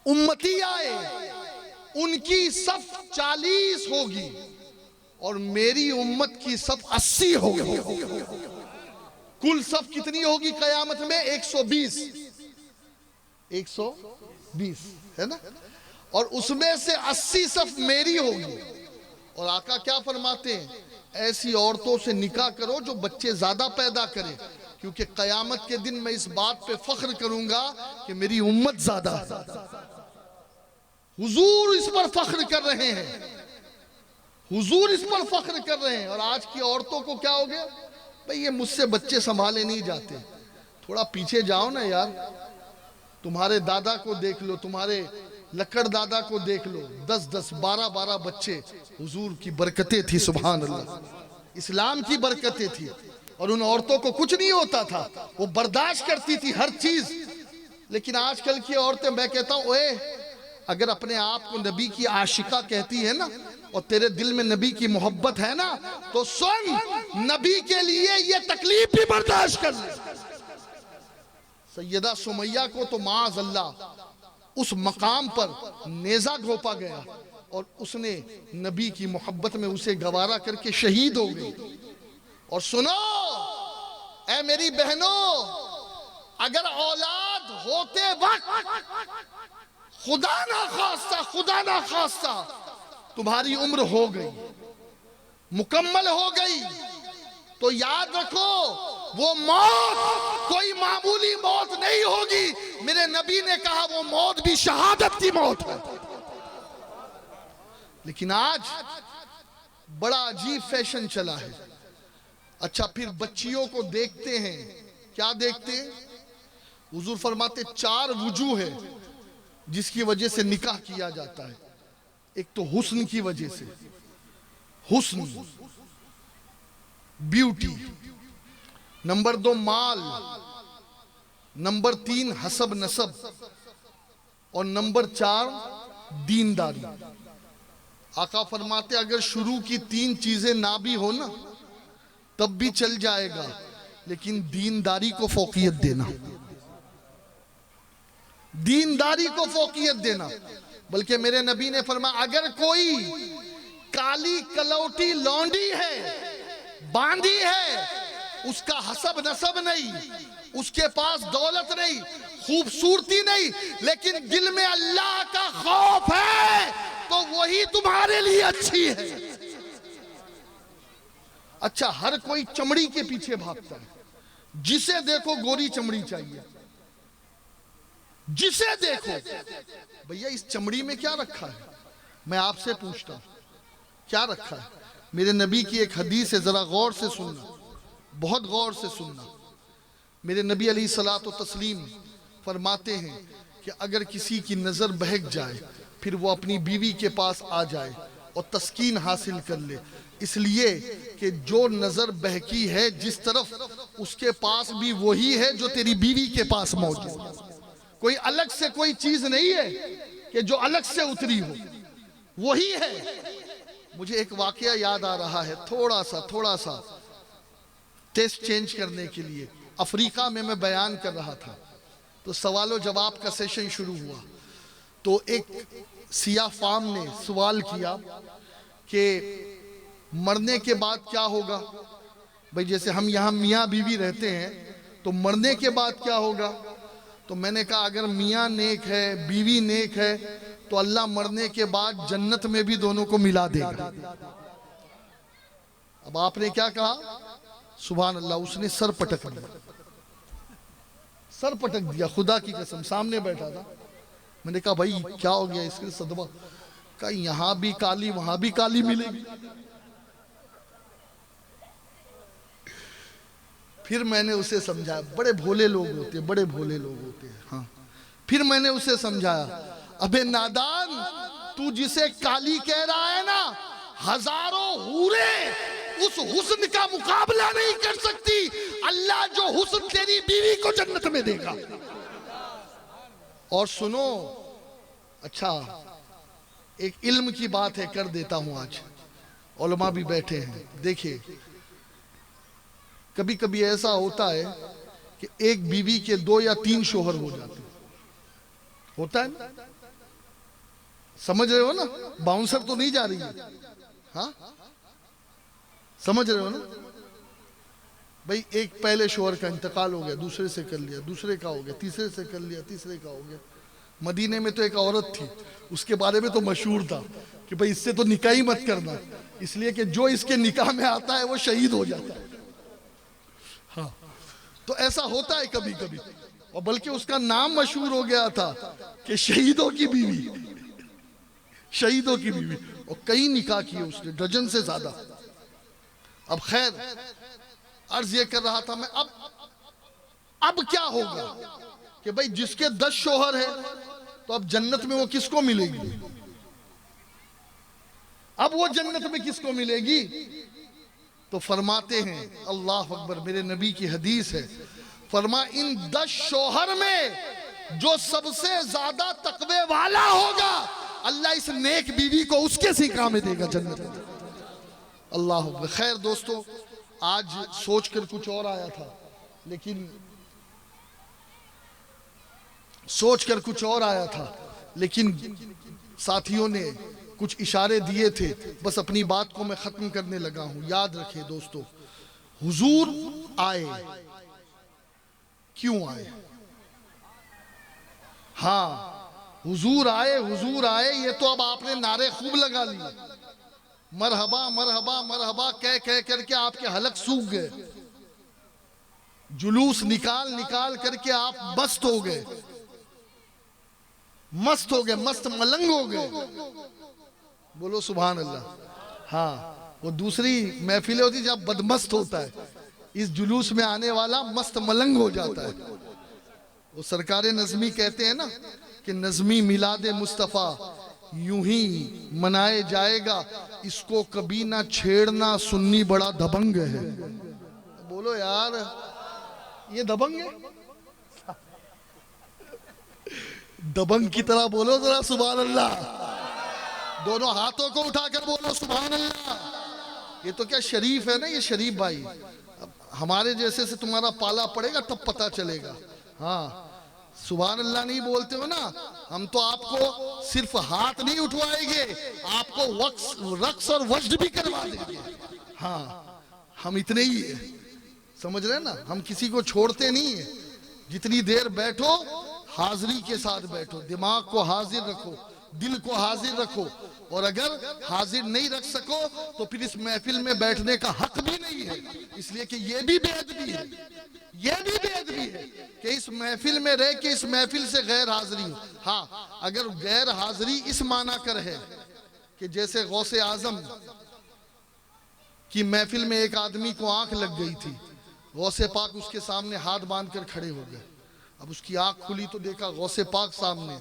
Speaker 1: उम्मती आए उनकी सफ 40 होगी और मेरी उम्मत की सफ 80 होगी। कुल सफ कितनी होगी कयामत में? 120 है ना? और उसमें से 80 सफ मेरी होगी। और आका क्या फरमाते हैं, ऐसी औरतों से निकाह करो जो बच्चे ज्यादा पैदा करें, क्योंकि कयामत के दिन मैं इस बात पे फख्र करूंगा कि मेरी उम्मत ज्यादा है। हुजूर इस पर फख्र कर रहे हैं, हुजूर इस पर फख्र कर रहे हैं। और आज की औरतों को क्या हो गया, भाई ये मुझसे बच्चे संभाले नहीं जाते। थोड़ा पीछे जाओ ना यार, तुम्हारे दादा को देख लो, तुम्हारे लक्कड़ दादा को देख लो, 10-10, 12-12 बच्चे। हुजूर की बरकतें थी, सुभान अल्लाह, इस्लाम की बरकतें थी। और उन औरतों को कुछ नहीं होता था, वो बर्दाश्त करती थी हर चीज। लेकिन आजकल की औरतें, मैं कहता हूं, ओए अगर अपने आप को नबी की आशिका कहती है ना, और तेरे दिल में नबी की मोहब्बत है ना, तो सुन, नबी के लिए ये तकलीफ भी बर्दाश्त कर ले। सैयदा सुमैया को तो माअज़ल्लाह उस मकाम पर नेजा घोंपा गया और उसने नबी की मोहब्बत में उसे गवारा करके शहीद हो गई। और सुनो ऐ मेरी बहनों, अगर औलाद होते वक्त खुदा ना खास्ता तुम्हारी उम्र हो गई, मुकम्मल हो गई, तो याद रखो वो मौत कोई मामूली मौत नहीं होगी। मेरे नबी ने कहा वो मौत भी शहादत की मौत है। लेकिन आज बड़ा अजीब फैशन चला है। अच्छा, फिर बच्चियों को देखते हैं, क्या देखते हैं? हुजूर फरमाते 4 वजूह है जिसकी वजह से निकाह किया जाता है। एक तो हुस्न की वजह से, हुस्न, ब्यूटी। नंबर 2 माल, नंबर 3 हसब नसब, और नंबर 4 दीनदारी। आका फरमाते अगर शुरू की 3 चीजें ना भी हो ना तब भी चल जाएगा, लेकिन दीनदारी को फोकियत देना, दीनदारी को फोकियत देना। बल्कि मेरे नबी ने फरमाया अगर कोई काली कलौटी लौंडी है, बांधी है, उसका हसब नसब नहीं, उसके पास दौलत नहीं, खूबसूरती नहीं, लेकिन दिल में अल्लाह का खौफ है, तो वही तुम्हारे लिए अच्छी है। अच्छा, हर कोई चमड़ी के पीछे भागता है, जिसे देखो गोरी चमड़ी चाहिए, जिसे देखो। भैया इस चमड़ी में क्या रखा है? मैं आपसे पूछता हूं क्या रखा है? मेरे नबी की एक हदीस है, जरा गौर से सुनना, बहुत गौर से सुनना। मेरे नबी अलैहिस्सलातु तस्लीम फरमाते हैं कि अगर किसी की नजर बहक जाए फिर वो अपनी बीवी के पास आ जाए और तस्कीन हासिल कर ले, इसलिए कि जो नजर बहकी है जिस तरफ, उसके पास भी वही है जो तेरी बीवी के पास मौजूद। कोई अलग से कोई चीज नहीं है कि जो अलग से उतरी हो, वही है। मुझे एक वाकया याद आ रहा है, थोड़ा सा टेस्ट चेंज करने के लिए। अफ्रीका में मैं बयान कर रहा था, तो सवालों जवाब का सेशन शुरू हुआ, तो एक सिया फार्म ने सवाल किया कि मरने के बाद क्या होगा। भाई जैसे हम यहाँ मियाँ बीवी रहते हैं, तो मरने के बाद क्या होगा? तो मैंने कहा अगर मियाँ नेक है, बीवी नेक है, तो अल्लाह मरने के बाद जन्नत में भी दोनों को मिला देगा। अब आपने क्या कहा? सुभान अल्लाह। उसने सर पटक दिया, सर पटक दिया, खुदा की कसम, सामने बैठा था। मैंने कहा भाई क्या हो गया इसके सदमा? कहा यहां भी काली वहां भी काली मिलेगी। फिर मैंने उसे समझाया, बड़े भोले लोग होते हैं, बड़े भोले लोग होते हैं। हाँ, फिर मैंने उसे समझाया, अबे नादान, तू जिसे काली कह रहा है ना, हजारों हूरे उस हुस्न का मुकाबला नहीं कर सकती। अल्लाह जो हुस्न तेरी बीवी को जन्नत में देगा। और सुनो, अच्छा एक इल्म की बात है, कर देता हूं आज, उलमा भी बैठे हैं। देखिए कभी कभी ऐसा होता है कि एक बीवी के 2 या 3 शोहर हो जाते, होता है ना? समझ रहे हो ना? बाउंसर तो नहीं जा रही है? हाँ समझ रहे हो ना? भाई एक पहले शोहर का इंतकाल हो गया, दूसरे से कर लिया, दूसरे का हो गया, तीसरे से कर लिया, तीसरे का हो गया। मदीने में तो एक औरत थी, उसके बारे में तो मशहूर था कि भाई इससे तो निकाह ही मत करना, इसलिए कि जो इसके निकाह में आता है वो शहीद हो जाता है। हाँ, तो ऐसा होता है कभी कभी। और बल्कि उसका नाम मशहूर हो गया था कि शहीदों की बीवी, शहीदों की बीवी। और कई निकाह किए उसने, डजन से ज्यादा। अब खैर, अर्ज ये कर रहा था मैं, अब क्या होगा कि भाई जिसके 10 शोहर है, तो अब जन्नत में वो किसको मिलेगी? अब वो जन्नत में किसको मिलेगी? तो फरमाते हैं, अल्लाह अकबर, मेरे नबी की हदीस है, फरमा इन 10 शोहर में जो सबसे ज्यादा तकवे वाला होगा, अल्लाह इस नेक बीवी को उसके सिका में देगा जन्नत में। अल्लाह अकबर। खैर दोस्तों, आज सोचकर कुछ और आया था, लेकिन साथियों ने कुछ इशारे दिए थे, बस अपनी बात को मैं खत्म करने लगा हूं। याद रखें दोस्तों, हुजूर आए, क्यों आए? हाँ, हुजूर आए, हुजूर आए, ये तो अब आपने नारे खूब लगा लिए, मरहबा मरहबा मरहबा कह कह करके आपके हलक सूख गए, जुलूस निकाल निकाल करके आप मस्त हो गए, मस्त हो गए, मस्त मलंग हो गए। बोलो सुभान अल्लाह। हाँ, वो दूसरी महफिलें होती जब बदमस्त होता है, इस जुलूस में आने वाला मस्त मलंग हो जाता है। वो सरकारे नज़मी कहते हैं ना कि नज़मी मिलादे मुस्तफ़ा यूं ही मनाए जाएगा, इसको कभी ना छेड़ना, सुन्नी बड़ा दबंग है। बोलो यार, ये दबंग है? दबंग की तरह बोलो जरा सुभान अल्लाह, दोनों हाथों को उठाकर बोलो सुभान अल्लाह। ये तो क्या शरीफ है ना, ये शरीफ भाई। अब हमारे जैसे से तुम्हारा पाला पड़ेगा तब पता चलेगा। हाँ, सुभान अल्लाह नहीं बोलते हो ना, हम तो आपको सिर्फ हाथ नहीं उठवाएंगे, आपको रक्स और वज्द भी करवा देंगे। हाँ, हम इतने ही है, समझ रहे हैं ना, हम किसी को छोड़ते नहीं है। जितनी देर बैठो हाजिरी के साथ बैठो, दिमाग को हाजिर रखो, दिल को हाजिर रखो, और अगर हाजिर नहीं रख सको तो फिर इस महफिल में बैठने का हक भी नहीं है। इसलिए कि ये भी बेअदबी है, ये भी बेअदबी है कि इस महफिल में रह के इस महफिल से गैर हाजिरी हो। हाँ, अगर गैर हाजिरी इस माना कर है कि जैसे गौसे आजम की महफिल में एक आदमी को आंख लग गई थी, गौसे पाक उसके सामने हाथ बांध कर खड़े हो गए। अब उसकी आंख खुली तो देखा गौसे पाक सामने,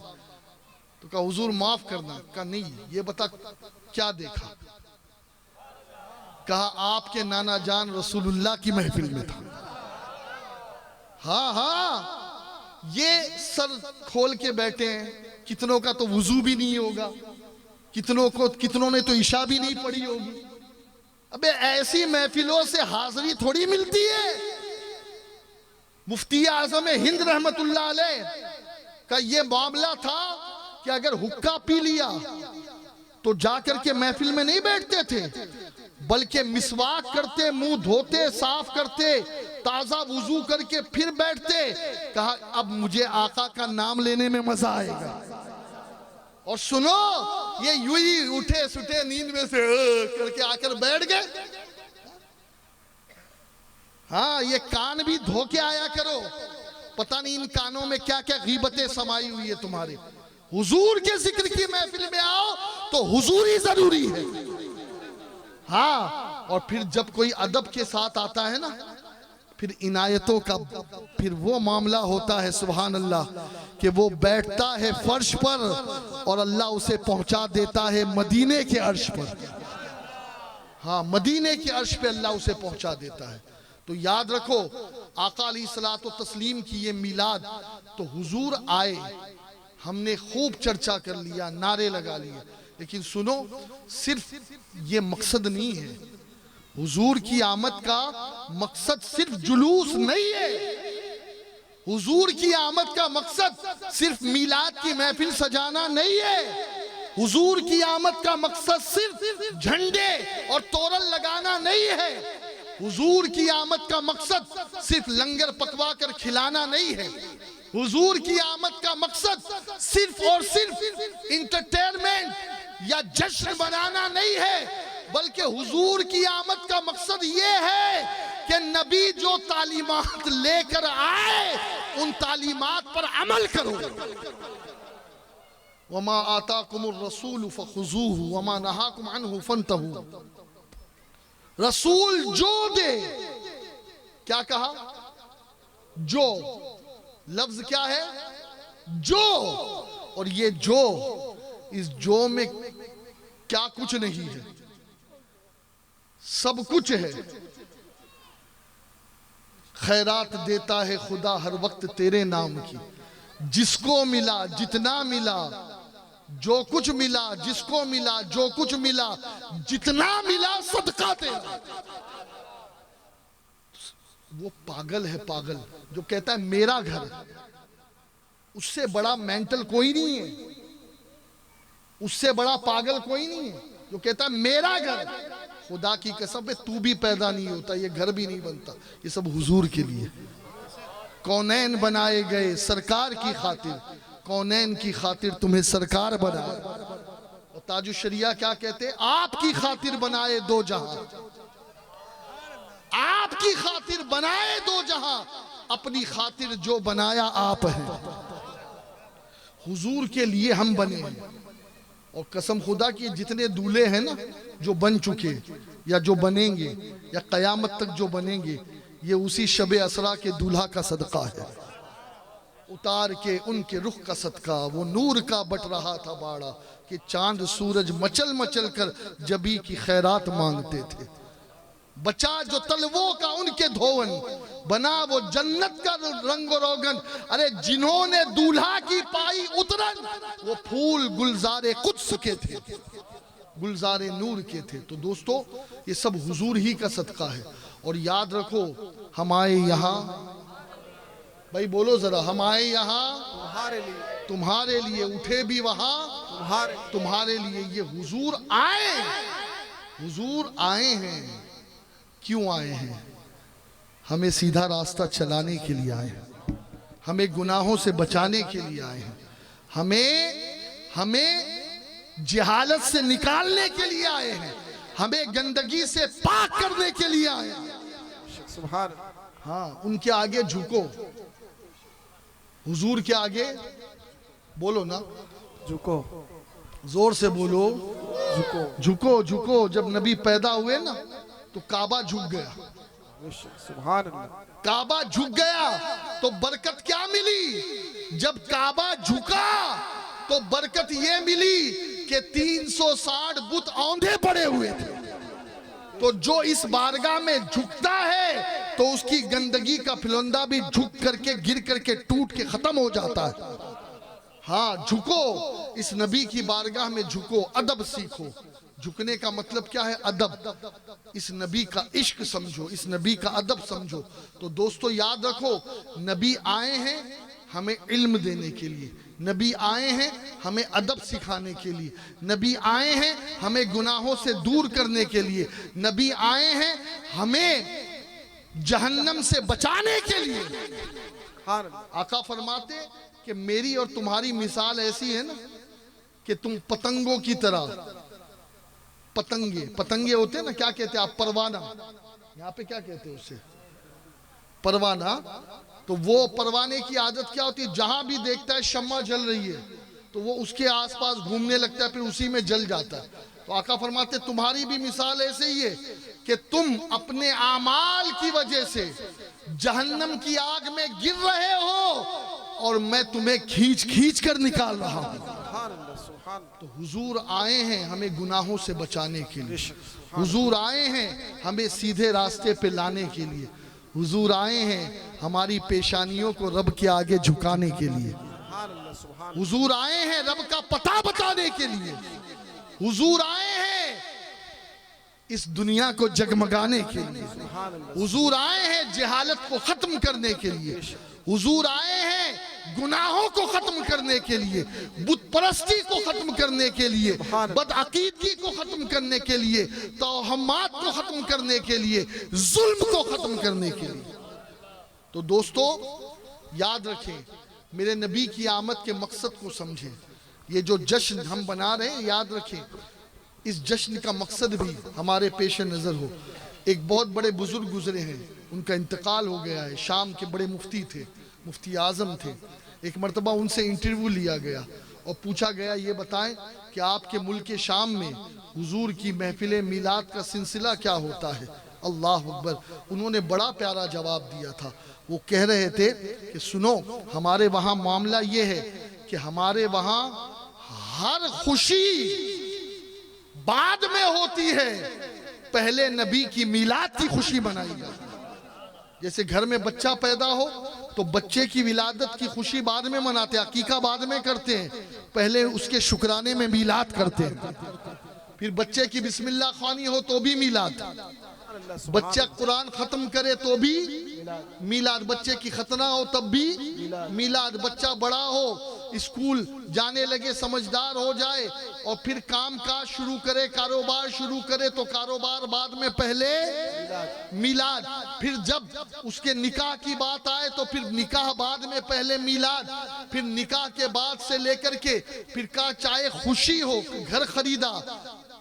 Speaker 1: तो कहा हुजूर माफ करना। कहा नहीं, ये बता क्या देखा? कहा आपके नाना जान रसूलुल्लाह की महफिल में था। हाँ हाँ, ये सर खोल के बैठे हैं, कितनों का तो वुजू भी नहीं होगा, कितनों ने तो इशा भी नहीं पढ़ी होगी। अबे ऐसी महफिलों से हाजिरी थोड़ी मिलती है। मुफ्ती आजम हिंद रहमतुल्लाह अलैह का ये मामला था कि अगर हुक्का पी लिया तो जाकर के महफिल में नहीं बैठते थे, बल्कि मिसवाक करते, मुंह धोते, साफ करते, ताजा वुजू करके फिर बैठते। कहा अब मुझे आका का नाम लेने में मजा आएगा। और सुनो, ये यूं ही उठे सुठे नींद में से करके आकर बैठ गए। हाँ, ये कान भी धो के आया करो, पता नहीं इन कानों में क्या क्या गीबतें समाई हुई है तुम्हारे। हुजूर के जिक्र की महफिल में आओ तो हुजूरी जरूरी है। हाँ, और फिर जब कोई अदब के साथ आता है ना, फिर इनायतों का फिर वो मामला होता है सुभान अल्लाह कि वो बैठता है फर्श पर और अल्लाह उसे पहुंचा देता है मदीने के अर्श पर। हाँ, मदीने के अर्श पे अल्लाह उसे पहुंचा देता है। तो याद रखो, आका अलैहिस्सलातो तस्लीम की ये मिलाद, तो हुजूर आए, हमने खूब चर्चा कर लिया, नारे लगा लिए, लेकिन सुनो, सिर्फ ये मकसद नहीं है। हुजूर की आमद का मकसद सिर्फ जुलूस नहीं है। हुजूर की आमद का मकसद सिर्फ मिलाद की महफिल सजाना नहीं है। हुजूर की आमद का मकसद सिर्फ झंडे और तोरण लगाना नहीं है। हुजूर की आमद का मकसद सिर्फ लंगर पकवा कर खिलाना नहीं है। हुजूर की आमद का मकसद सिर्फ और सिर्फ इंटरटेनमेंट या जश्न बनाना नहीं है, बल्कि हुजूर की आमद का मकसद ये है कि नबी जो तालीमात लेकर आए उन तालीमात पर अमल करो। वमा आताकुमुर रसूल फखुजूहु वमा नहाकुम अन्हु फंतहू। रसूल जो दे, क्या कहा? जो लफ्ज क्या है? जो। और ये जो, इस जो में क्या कुछ नहीं है, सब कुछ है। खैरात देता है खुदा हर वक्त तेरे नाम की, जिसको मिला जितना मिला, जो कुछ मिला जिसको मिला, जो कुछ मिला जितना मिला, सदका तेरा। वो पागल है, पागल जो कहता है मेरा घर। उससे बड़ा मेंटल कोई नहीं है, उससे बड़ा पागल कोई नहीं है जो कहता है मेरा घर। खुदा की कसम पे तू भी पैदा नहीं होता, ये घर भी नहीं बनता, ये सब हुजूर के लिए। कौनैन बनाए गए सरकार की खातिर, कौनैन की खातिर तुम्हें सरकार बनाए। और ताजुश शरिया क्या कहते? आपकी खातिर बनाए दो जहां, आपकी खातिर बनाए दो जहां, अपनी खातिर जो बनाया आप है। हुजूर के लिए हम बने हैं। और कसम खुदा की जितने दूल्हे हैं ना जो बन चुके या जो बनेंगे या कयामत तक जो बनेंगे, ये उसी शबे असरा के दूल्हा का सदका है। उतार के उनके रुख का सदका, वो नूर का बट रहा था बाड़ा कि चांद सूरज मचल मचल कर जबी की खैरात मांगते थे। बचा जो तलवों का उनके धोवन, बना वो जन्नत का रंग रोगन। अरे जिन्होंने दूल्हा की पाई उतरन, वो फूल गुलजारे कुद्स के थे, गुलजारे नूर के थे। तो दोस्तों ये सब हुजूर ही का सदका है। और याद रखो हम आए यहाँ, भाई बोलो जरा, हम आए यहाँ
Speaker 2: तुम्हारे लिए,
Speaker 1: तुम्हारे लिए, उठे भी वहां तुम्हारे लिए। ये हुजूर आए, हुजूर आए हैं। क्यों आए हैं? हमें सीधा रास्ता चलाने के लिए आए हैं, हमें गुनाहों से बचाने के लिए आए हैं, हमें जहालत से निकालने के लिए आए हैं, हमें गंदगी से पाक करने के लिए आए हैं।
Speaker 2: सुभान।
Speaker 1: हाँ, उनके आगे झुको, हुजूर के आगे बोलो ना, झुको, जोर से बोलो, झुको झुको झुको। जब नबी पैदा हुए ना तो काबा झुक गया,
Speaker 2: सुभान अल्लाह।
Speaker 1: काबा झुक गया तो बरकत क्या मिली? जब काबा झुका तो बरकत ये मिली कि 360 बुत औंधे पड़े हुए थे। तो जो इस बारगाह में झुकता है तो उसकी गंदगी का फिलौंदा भी झुक करके, गिर करके, टूट के खत्म हो जाता है। हाँ, झुको, इस नबी की बारगाह में झुको, अदब सीखो। झुकने का मतलब क्या है? अदब। इस नबी का इश्क समझो, इस नबी का अदब समझो। तो दोस्तों याद रखो, नबी आए हैं हमें इल्म देने के लिए, नबी आए हैं हमें अदब सिखाने के लिए, नबी आए हैं हमें गुनाहों से दूर करने के लिए, नबी आए हैं हमें जहन्नम से बचाने के लिए। आका फरमाते कि मेरी और तुम्हारी मिसाल ऐसी है ना कि तुम पतंगों की तरह, पतंगे होते हैं ना, क्या कहते हैं आप? परवाना, यहाँ पे क्या कहते हैं उससे? परवाना। तो वो परवाने की आदत क्या होती है? जहां भी देखता है शम्मा जल रही है तो वो उसके आसपास घूमने लगता है, फिर उसी में जल जाता है। तो आका फरमाते तुम्हारी भी मिसाल ऐसे ही है कि तुम अपने आमाल की वजह से जहन्नम की आग में गिर रहे हो और मैं तुम्हें खींच खींच कर निकाल रहा हूं। तो हुजूर आए हैं हमें गुनाहों से बचाने के लिए, हुजूर आए हैं हमें सीधे रास्ते पे लाने के लिए, हुजूर आए हैं हमारी पेशानियों को रब के आगे झुकाने के लिए, हुजूर आए हैं रब का पता बताने के लिए, हुजूर आए हैं इस दुनिया को जगमगाने के लिए, हुजूर आए हैं जहालत को खत्म करने के लिए, हुजूर आए हैं गुनाहों को खत्म करने के लिए, बुत परस्ती को खत्म करने के लिए, बदअकीदगी को खत्म करने के लिए, तौहमात को खत्म करने के लिए, जुल्म को खत्म करने के लिए। तो दोस्तों याद रखें, मेरे नबी की आमद के मकसद को समझें। ये जो जश्न हम बना रहे हैं, याद रखें इस जश्न का मकसद भी हमारे पेश नज़र हो। एक बहुत बड़े बुजुर्ग गुजरे हैं, उनका इंतकाल हो गया है, शाम के बड़े मुफ्ती थे, मुफ्ती आज़म थे। एक मरतबा उनसे इंटरव्यू लिया गया और पूछा गया ये बताएं कि आपके मुल्क शाम में हुजूर की महफिल मिलाद का सिलसिला क्या होता है? अल्लाह अकबर। उन्होंने बड़ा प्यारा जवाब दिया था। वो कह रहे थे कि सुनो, हमारे वहाँ मामला ये है कि हमारे वहाँ हर खुशी बाद में होती है, पहले नबी की मिलाद की खुशी मनाई जाती है। जैसे घर में बच्चा पैदा हो तो बच्चे की विलादत की खुशी बाद में मनाते हैं, अकीका बाद में करते हैं, पहले उसके शुक्राने में मिलाद करते हैं। फिर बच्चे की बिस्मिल्लाह खानी हो तो भी मिलाद, बच्चा कुरान खत्म करे तो भी मिलाद, बच्चे की खतना हो तब भी मिलाद, बच्चा बड़ा हो, स्कूल जाने लगे, समझदार हो जाए और फिर काम काज शुरू करे, कारोबार शुरू करे तो कारोबार बाद में पहले मिलाद, फिर जब उसके निकाह की बात आए तो फिर निकाह बाद में पहले मिलाद, फिर निकाह के बाद से लेकर के फिर का चाहे खुशी हो, घर खरीदा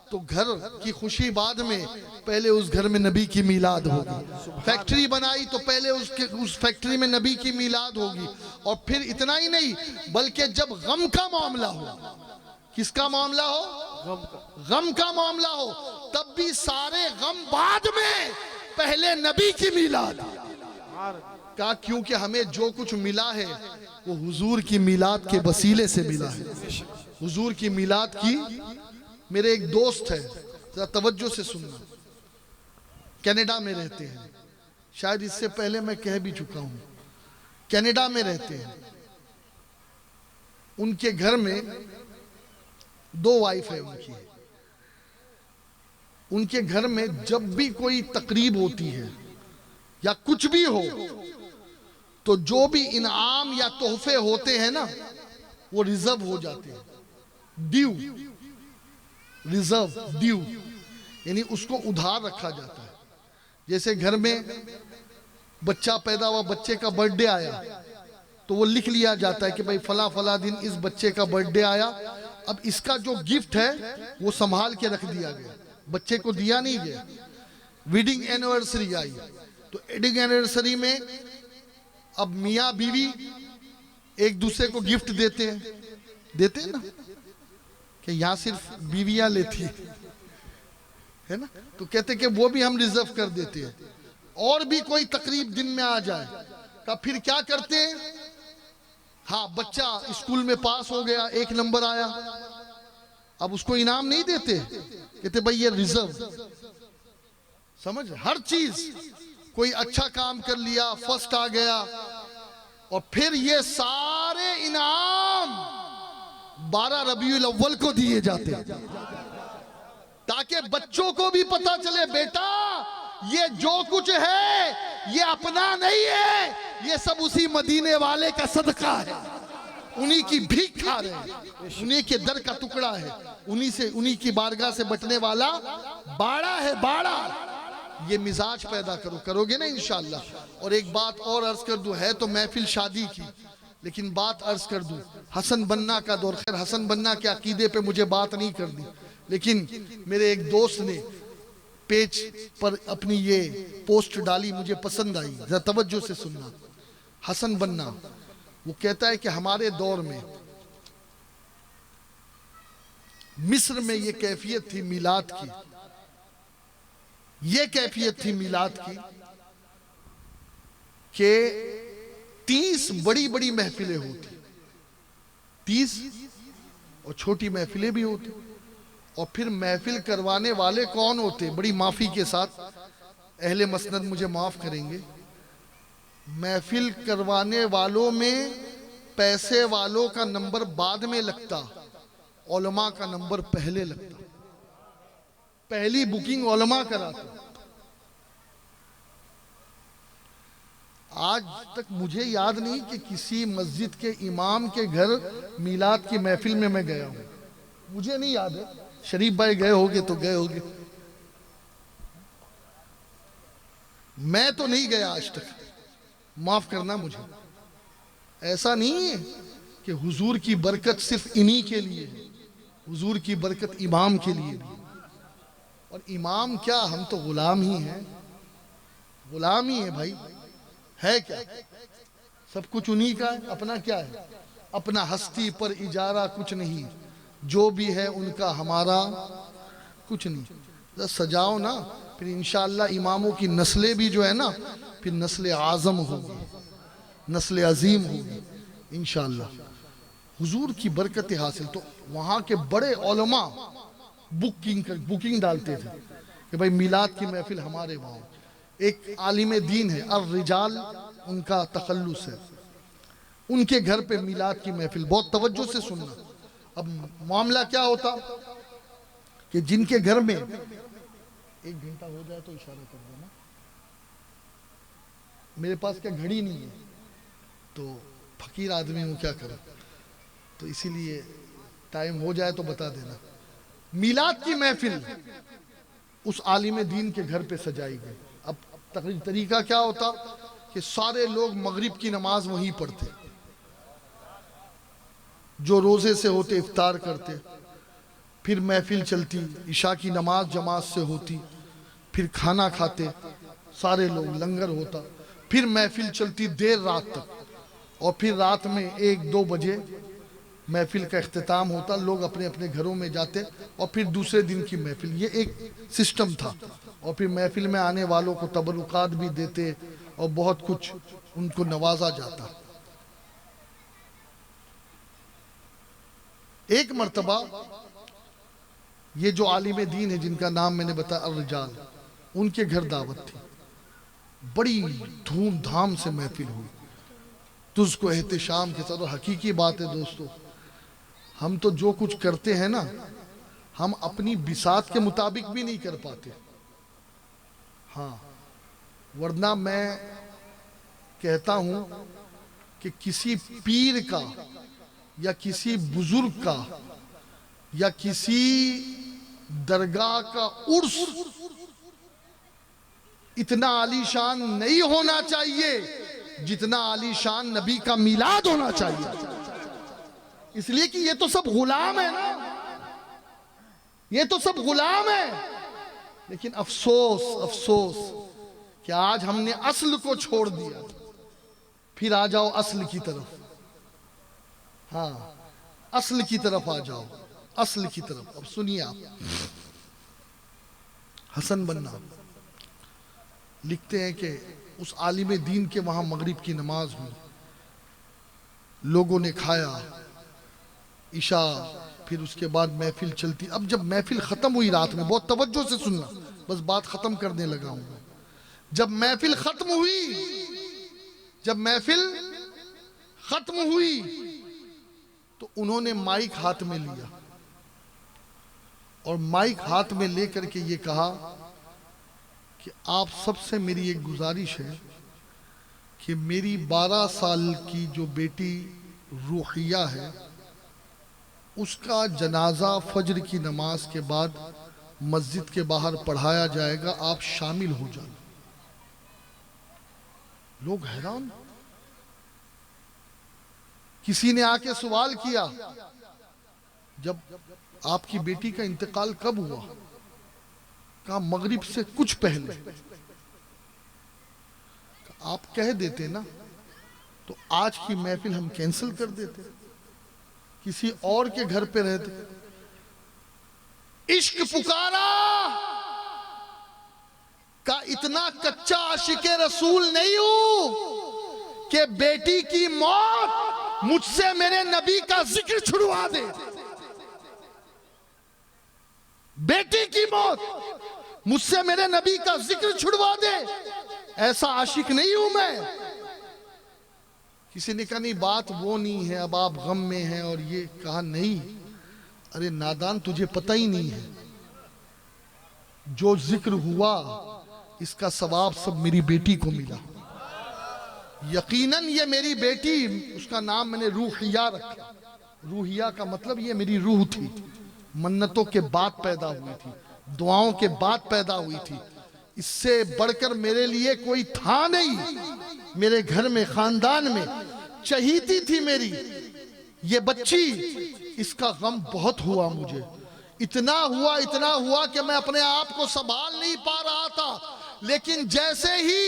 Speaker 1: तो घर की खुशी बाद में, पहले उस घर में नबी की मिलाद होगी, फैक्ट्री बनाई तो पहले उस फैक्ट्री में नबी की मिलाद होगी। और फिर इतना ही नहीं बल्कि जब गम का मामला हो, किसका मामला हो? गम का मामला हो, तब भी सारे गम बाद में, पहले नबी की मिलाद का। क्योंकि हमें जो कुछ मिला है वो हुजूर की मिलाद के वसीले से मिला है, हुजूर की मिलाद की। मेरे एक दोस्त है, जरा तवज्जो से सुनना, कनाडा में रहते हैं, शायद इससे पहले मैं कह भी चुका हूं, कनाडा में रहते हैं। उनके घर में 2 वाइफ है उनकी। उनके घर में जब भी कोई तकरीब होती है या कुछ भी हो, तो जो भी इनाम या तोहफे होते हैं ना, वो रिजर्व हो जाते हैं, ड्यू, रिजर्व, ड्यू, यानी उसको उधार रखा जाता है। जैसे घर में बच्चा पैदा हुआ, बच्चे का बर्थडे आया, तो वो लिख लिया जाता है कि भाई फला फला दिन इस बच्चे का बर्थडे आया, अब इसका जो गिफ्ट है वो संभाल के रख दिया गया, बच्चे को दिया नहीं गया। वेडिंग एनिवर्सरी आई, तो वेडिंग एनिवर्सरी में अब मियाँ बीवी एक दूसरे को गिफ्ट देते हैं ना, कि यहाँ सिर्फ बीवियां लेती है ना, तो कहते कि वो भी हम रिजर्व कर देते हैं। और भी कोई तकरीब दिन में आ जाए तो फिर क्या करते हैं, हाँ बच्चा स्कूल में पास हो गया, 1 नंबर आया, अब उसको इनाम नहीं देते, कहते भाई ये रिजर्व, समझ, हर चीज, कोई अच्छा काम कर लिया, फर्स्ट आ गया, और फिर ये सारे इनाम 12 रबीउल अव्वल को दिए जाते हैं, ताकि बच्चों को भी पता चले बेटा ये जो कुछ है ये अपना नहीं है, ये सब उसी मदीने वाले का सदका है, उन्हीं की भीख खा रहे हैं, उन्हीं के दर का टुकड़ा है, उन्हीं की बारगाह से बटने वाला बाड़ा है, बाड़ा। ये मिजाज पैदा करोगे ना इंशाअल्लाह। और एक बात और अर्ज कर दूं, है तो महफिल शादी की, लेकिन बात अर्ज कर दूं, हसन बन्ना का दौर, खैर हसन बन्ना के अकीदे पे मुझे बात नहीं करनी, लेकिन मेरे एक दोस्त ने पेज पर अपनी ये पोस्ट डाली, मुझे पसंद आई, जरा तवज्जो से सुनना। हसन बन्ना वो कहता है कि हमारे दौर में मिस्र में ये कैफियत थी मिलाद की, ये कैफियत थी मिलाद की कि 30 बड़ी बड़ी महफिलें होती, 30 और छोटी महफिलें भी होती, और फिर महफिल करवाने वाले कौन होते, बड़ी माफी के साथ अहले मसनद मुझे माफ करेंगे, महफिल करवाने वालों में पैसे वालों का नंबर बाद में लगता, उलमा का नंबर पहले लगता, पहली बुकिंग उलमा कराते। आज तक मुझे याद नहीं कि किसी मस्जिद के इमाम के घर मिलाद की महफिल में मैं गया हूं, मुझे नहीं याद है। शरीफ भाई गए होगे तो गए होगे, मैं तो नहीं गया आज तक, माफ करना मुझे। ऐसा नहीं है कि हुजूर की बरकत सिर्फ इन्हीं के लिए है, हुजूर की बरकत इमाम के लिए भी, और इमाम क्या, हम तो गुलाम ही हैं, गुलाम ही है भाई, है क्या, सब कुछ उन्हीं का है, अपना क्या है, अपना हस्ती पर इजारा कुछ नहीं, जो भी है उनका हमारा कुछ नहीं। जरा सजाओ ना, फिर इंशाअल्लाह इमामों की नस्लें भी जो है ना, फिर नस्ल आज़म होगी, नस्ल अजीम होगी इंशाअल्लाह, हुजूर की बरकत हासिल। तो वहाँ के बड़े उलमा बुकिंग डालते थे कि भाई मिलाद की महफिल हमारे वहाँ। एक आलिम दीन है अर-रिजाल, उनका तखल्लुस है, उनके घर पे मिलाद की महफिल, बहुत तवज्जो से सुनना। अब मामला क्या होता कि जिनके घर में 1 घंटा हो जाए तो इशारा कर देना, मेरे पास क्या घड़ी नहीं है, तो फकीर आदमी हूँ, क्या करूँ, तो इसीलिए टाइम हो जाए तो बता देना। मिलाद की महफिल उस आलिम दीन के घर पे सजाई गई। अब तरीका क्या होता कि सारे लोग मगरिब की नमाज वहीं पढ़ते, जो रोजे से होते इफ्तार करते, फिर महफिल चलती, इशा की नमाज जमात से होती, फिर खाना खाते सारे लोग, लंगर होता, फिर महफिल चलती देर रात तक, और फिर रात में 1-2 बजे महफिल का इख्तिताम होता, लोग अपने अपने घरों में जाते, और फिर दूसरे दिन की महफिल, ये एक सिस्टम था। और फिर महफिल में आने वालों को तबरुकात भी देते और बहुत कुछ उनको नवाजा जाता। एक मर्तबा ये जो आलिम दीन है जिनका नाम मैंने बताया अर-रिजाल, उनके घर दावत थी, बड़ी धूमधाम से महफिल हुई, तुझको एहतिशाम के साथ। और हकीकी बात है दोस्तों, हम तो जो कुछ करते हैं ना, हम अपनी बिसात के मुताबिक भी नहीं कर पाते। हाँ, वरना मैं कहता हूं कि किसी पीर का या किसी बुजुर्ग का या किसी दरगाह का उर्स इतना आलीशान नहीं होना चाहिए जितना आलीशान नबी का मिलाद होना चाहिए। इसलिए कि ये तो सब गुलाम है ना, ये तो सब गुलाम है। लेकिन अफसोस अफसोस कि आज हमने असल को छोड़ दिया। फिर आ जाओ असल की तरफ। हाँ, असल की तरफ आ जाओ, असल की तरफ। अब सुनिए आप, हसन बन्ना लिखते हैं कि उस आलिम दीन के वहां मगरिब की नमाज हुई, लोगों ने खाया, ईशा, फिर उसके बाद महफिल चलती। अब जब महफिल खत्म हुई रात में, बहुत तवज्जो से सुनना, बस बात खत्म करने लगा हूं। जब महफिल खत्म हुई, जब महफिल खत्म हुई तो उन्होंने माइक हाथ में लिया और माइक हाथ में लेकर के ये कहा कि आप सबसे मेरी एक गुजारिश है कि मेरी 12 साल की जो बेटी रूहिया है, उसका जनाजा फजर की नमाज के बाद मस्जिद के बाहर पढ़ाया जाएगा, आप शामिल हो जाना। लोग हैरान। किसी ने आके सवाल किया, जब आपकी बेटी का इंतकाल कब हुआ? कहा मगरिब से कुछ पहले। आप कह देते ना तो आज की महफिल हम कैंसिल कर देते, किसी और के घर पे रहते। इश्क पुकारा का इतना कच्चा आशिके रसूल नहीं हूं कि बेटी की मौत मुझसे मेरे नबी का जिक्र छुड़वा दे। बेटी की मौत मुझसे मेरे नबी का जिक्र छुड़वा दे, ऐसा आशिक नहीं हूं मैं। किसी ने कहा नहीं बात वो नहीं है, अब आप गम में हैं। और ये कहा नहीं, अरे नादान, तुझे पता ही नहीं है, जो जिक्र हुआ इसका सवाब सब मेरी बेटी को मिला। यकीनन ये मेरी बेटी, उसका नाम मैंने रूहिया रखा। रूहिया का मतलब ये मेरी रूह थी, मन्नतों के बाद पैदा हुई थी, दुआओं के बाद पैदा हुई थी। इससे बढ़कर मेरे लिए कोई था नहीं। मेरे घर में, खानदान में चहीती थी मेरी ये बच्ची। इसका गम बहुत हुआ मुझे, इतना हुआ कि मैं अपने आप को संभाल नहीं पा रहा था। लेकिन जैसे ही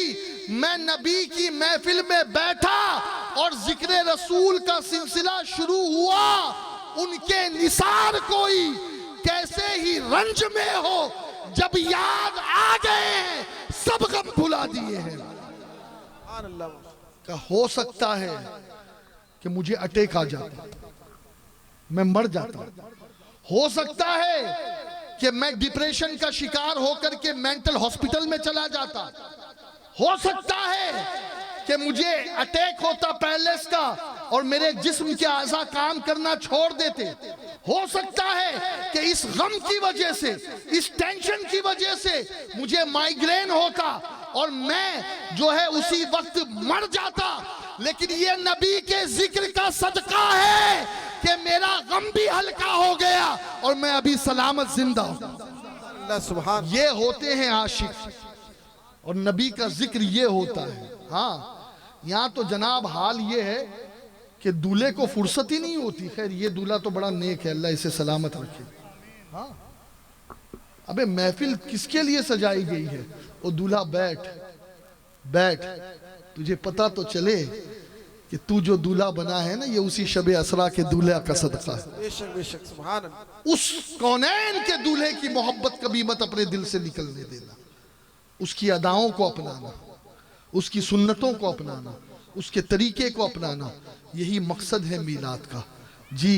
Speaker 1: मैं नबी की महफिल में बैठा और जिक्र रसूल का सिलसिला शुरू हुआ, उनके निसार कोई कैसे ही रंज में हो, जब याद आ गए हैं सब गम भुला दिए हैं। का हो सकता है कि मुझे अटैक आ जाता, मैं मर जाता। हो सकता है कि मैं डिप्रेशन का शिकार होकर के मेंटल हॉस्पिटल में चला जाता। हो सकता है कि मुझे अटैक होता पैलेस का और मेरे जिस्म के आज़ा काम करना छोड़ देते। हो सकता है कि इस गम की वजह से, इस टेंशन की वजह से मुझे माइग्रेन होता और मैं जो है उसी वक्त मर जाता। लेकिन ये नबी के जिक्र का सदका है कि मेरा गम भी हल्का हो गया और मैं अभी सलामत जिंदा हूं।
Speaker 2: सुभान।
Speaker 1: ये होते हैं आशिक और नबी का जिक्र ये होता है। हाँ, यहाँ तो जनाब हाल ये है कि दूल्हे को फुर्सत ही नहीं होती। खैर ये दूल्हा तो बड़ा नेक है, अल्लाह इसे सलामत रखे। हाँ, अबे महफिल किसके लिए सजाई गई है? वो दूल्हा बैठ बैठ, तुझे पता तो चले कि तू जो दूल्हा बना है ना, ये उसी शबे असरा के दूल्हा का सदका है।
Speaker 2: बेशक बेशक, सुभान अल्लाह।
Speaker 1: उस कौनैन के दूल्हे की मोहब्बत कभी मत अपने दिल से निकलने देना। उसकी अदाओं को अपनाना, उसकी सुन्नतों को अपनाना, उसके तरीके को अपनाना, यही मकसद है मीलाद का। जी,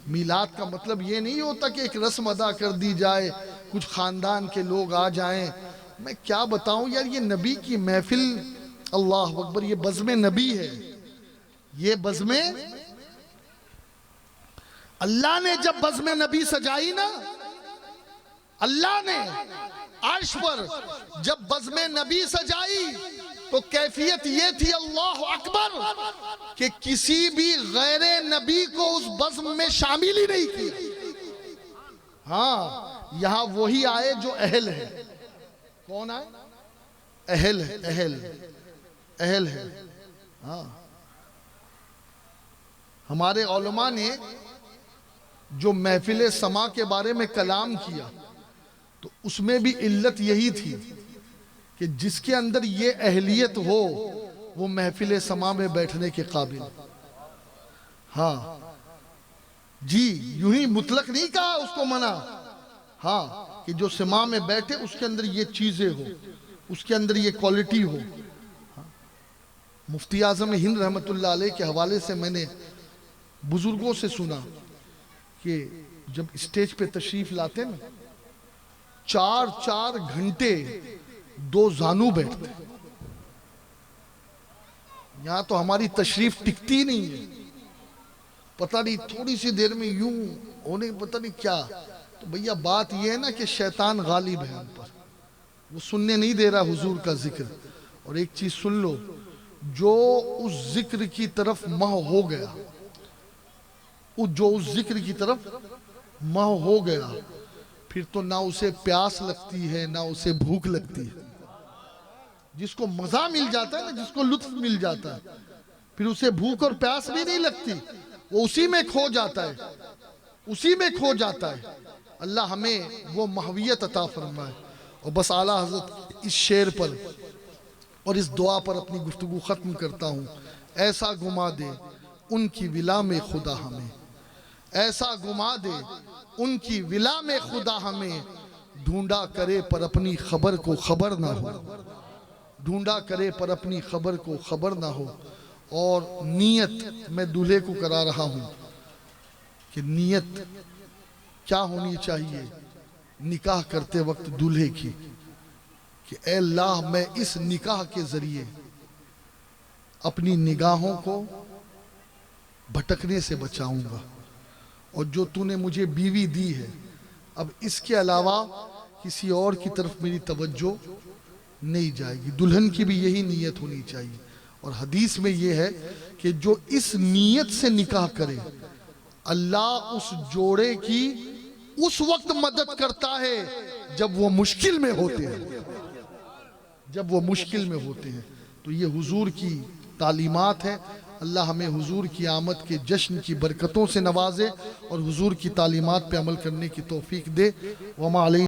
Speaker 1: मीलाद का मतलब ये नहीं होता कि एक रस्म अदा कर दी जाए, कुछ खानदान के लोग आ जाएं। मैं क्या बताऊं यार, ये नबी की महफिल, अल्लाह अकबर, ये बज़्म नबी है। ये बज़्म, अल्लाह ने जब बज़्म नबी सजाई ना, अल्लाह ने अर्श पर जब बज़्म नबी सजाई तो कैफियत ये थी, अल्लाह अकबर, कि किसी भी गैर नबी को उस बज़्म में शामिल ही नहीं किया। हाँ, यहां वही आए जो अहल है। कौन आए? अहल है, अहल, अहल है। हाँ, हमारे उलमा ने जो महफिल समा के बारे में कलाम किया तो उसमें भी इल्लत यही थी कि जिसके अंदर ये अहलियत हो वो महफिल समा में बैठने के काबिल। हाँ जी, यूं ही मुतलक नहीं कहा उसको मना। हाँ, कि जो समा में बैठे उसके अंदर ये चीजें हो, उसके अंदर ये क्वालिटी हो। हाँ? मुफ्ती आजम हिंद रहमतुल्लाह अलैह के हवाले से मैंने बुजुर्गों से सुना कि जब स्टेज पे तशरीफ लाते ना, 4-4 घंटे 2 जानू बैठते। यहां तो हमारी तशरीफ टिकती नहीं है, पता नहीं थोड़ी सी देर में यूं होने, पता नहीं क्या। तो भैया बात यह है ना कि शैतान गालिब है हम पर, वो सुनने नहीं दे रहा हुजूर का जिक्र। और एक चीज सुन लो, जो उस जिक्र की तरफ मह हो गया, जो उस जिक्र की तरफ मह हो गया, फिर तो ना उसे प्यास लगती है ना उसे भूख लगती है। जिसको मजा मिल जाता है ना, जिसको लुत्फ मिल जाता है, फिर उसे भूख और प्यास भी नहीं लगती, वो उसी में खो जाता है, उसी में खो जाता है। अल्लाह हमें वो महवियत अता फरमाए। और बस आला हज़रत इस शेर पर और इस दुआ पर अपनी गुफ्तगू ख़त्म करता हूँ। ऐसा घुमा दे उनकी विला में खुदा हमें, ऐसा घुमा दे उनकी विला में खुदा हमें, ढूंढा करे पर अपनी खबर को खबर ना हो, ढूंढा करे पर अपनी खबर को खबर ना हो। और नीयत मैं दूल्हे को करा रहा हूँ कि नीयत क्या होनी चाहिए निकाह करते वक्त दूल्हे की, कि ऐ अल्लाह मैं इस निकाह के जरिए अपनी निगाहों को भटकने से बचाऊंगा, और जो तूने मुझे बीवी दी है अब इसके अलावा किसी और की तरफ मेरी तवज्जो नहीं जाएगी। दुल्हन की भी यही नीयत होनी चाहिए। और हदीस में यह है कि जो इस नीयत से निकाह करे, अल्लाह उस जोड़े की उस वक्त मदद करता है जब वो मुश्किल में होते हैं, जब वो मुश्किल में होते हैं। तो ये हुजूर की तालीमात है। अल्लाह हमें हुजूर की आमद के जश्न की बरकतों से नवाजे और हुजूर की तालीमात पे अमल करने की तौफीक दे। वमा अलैना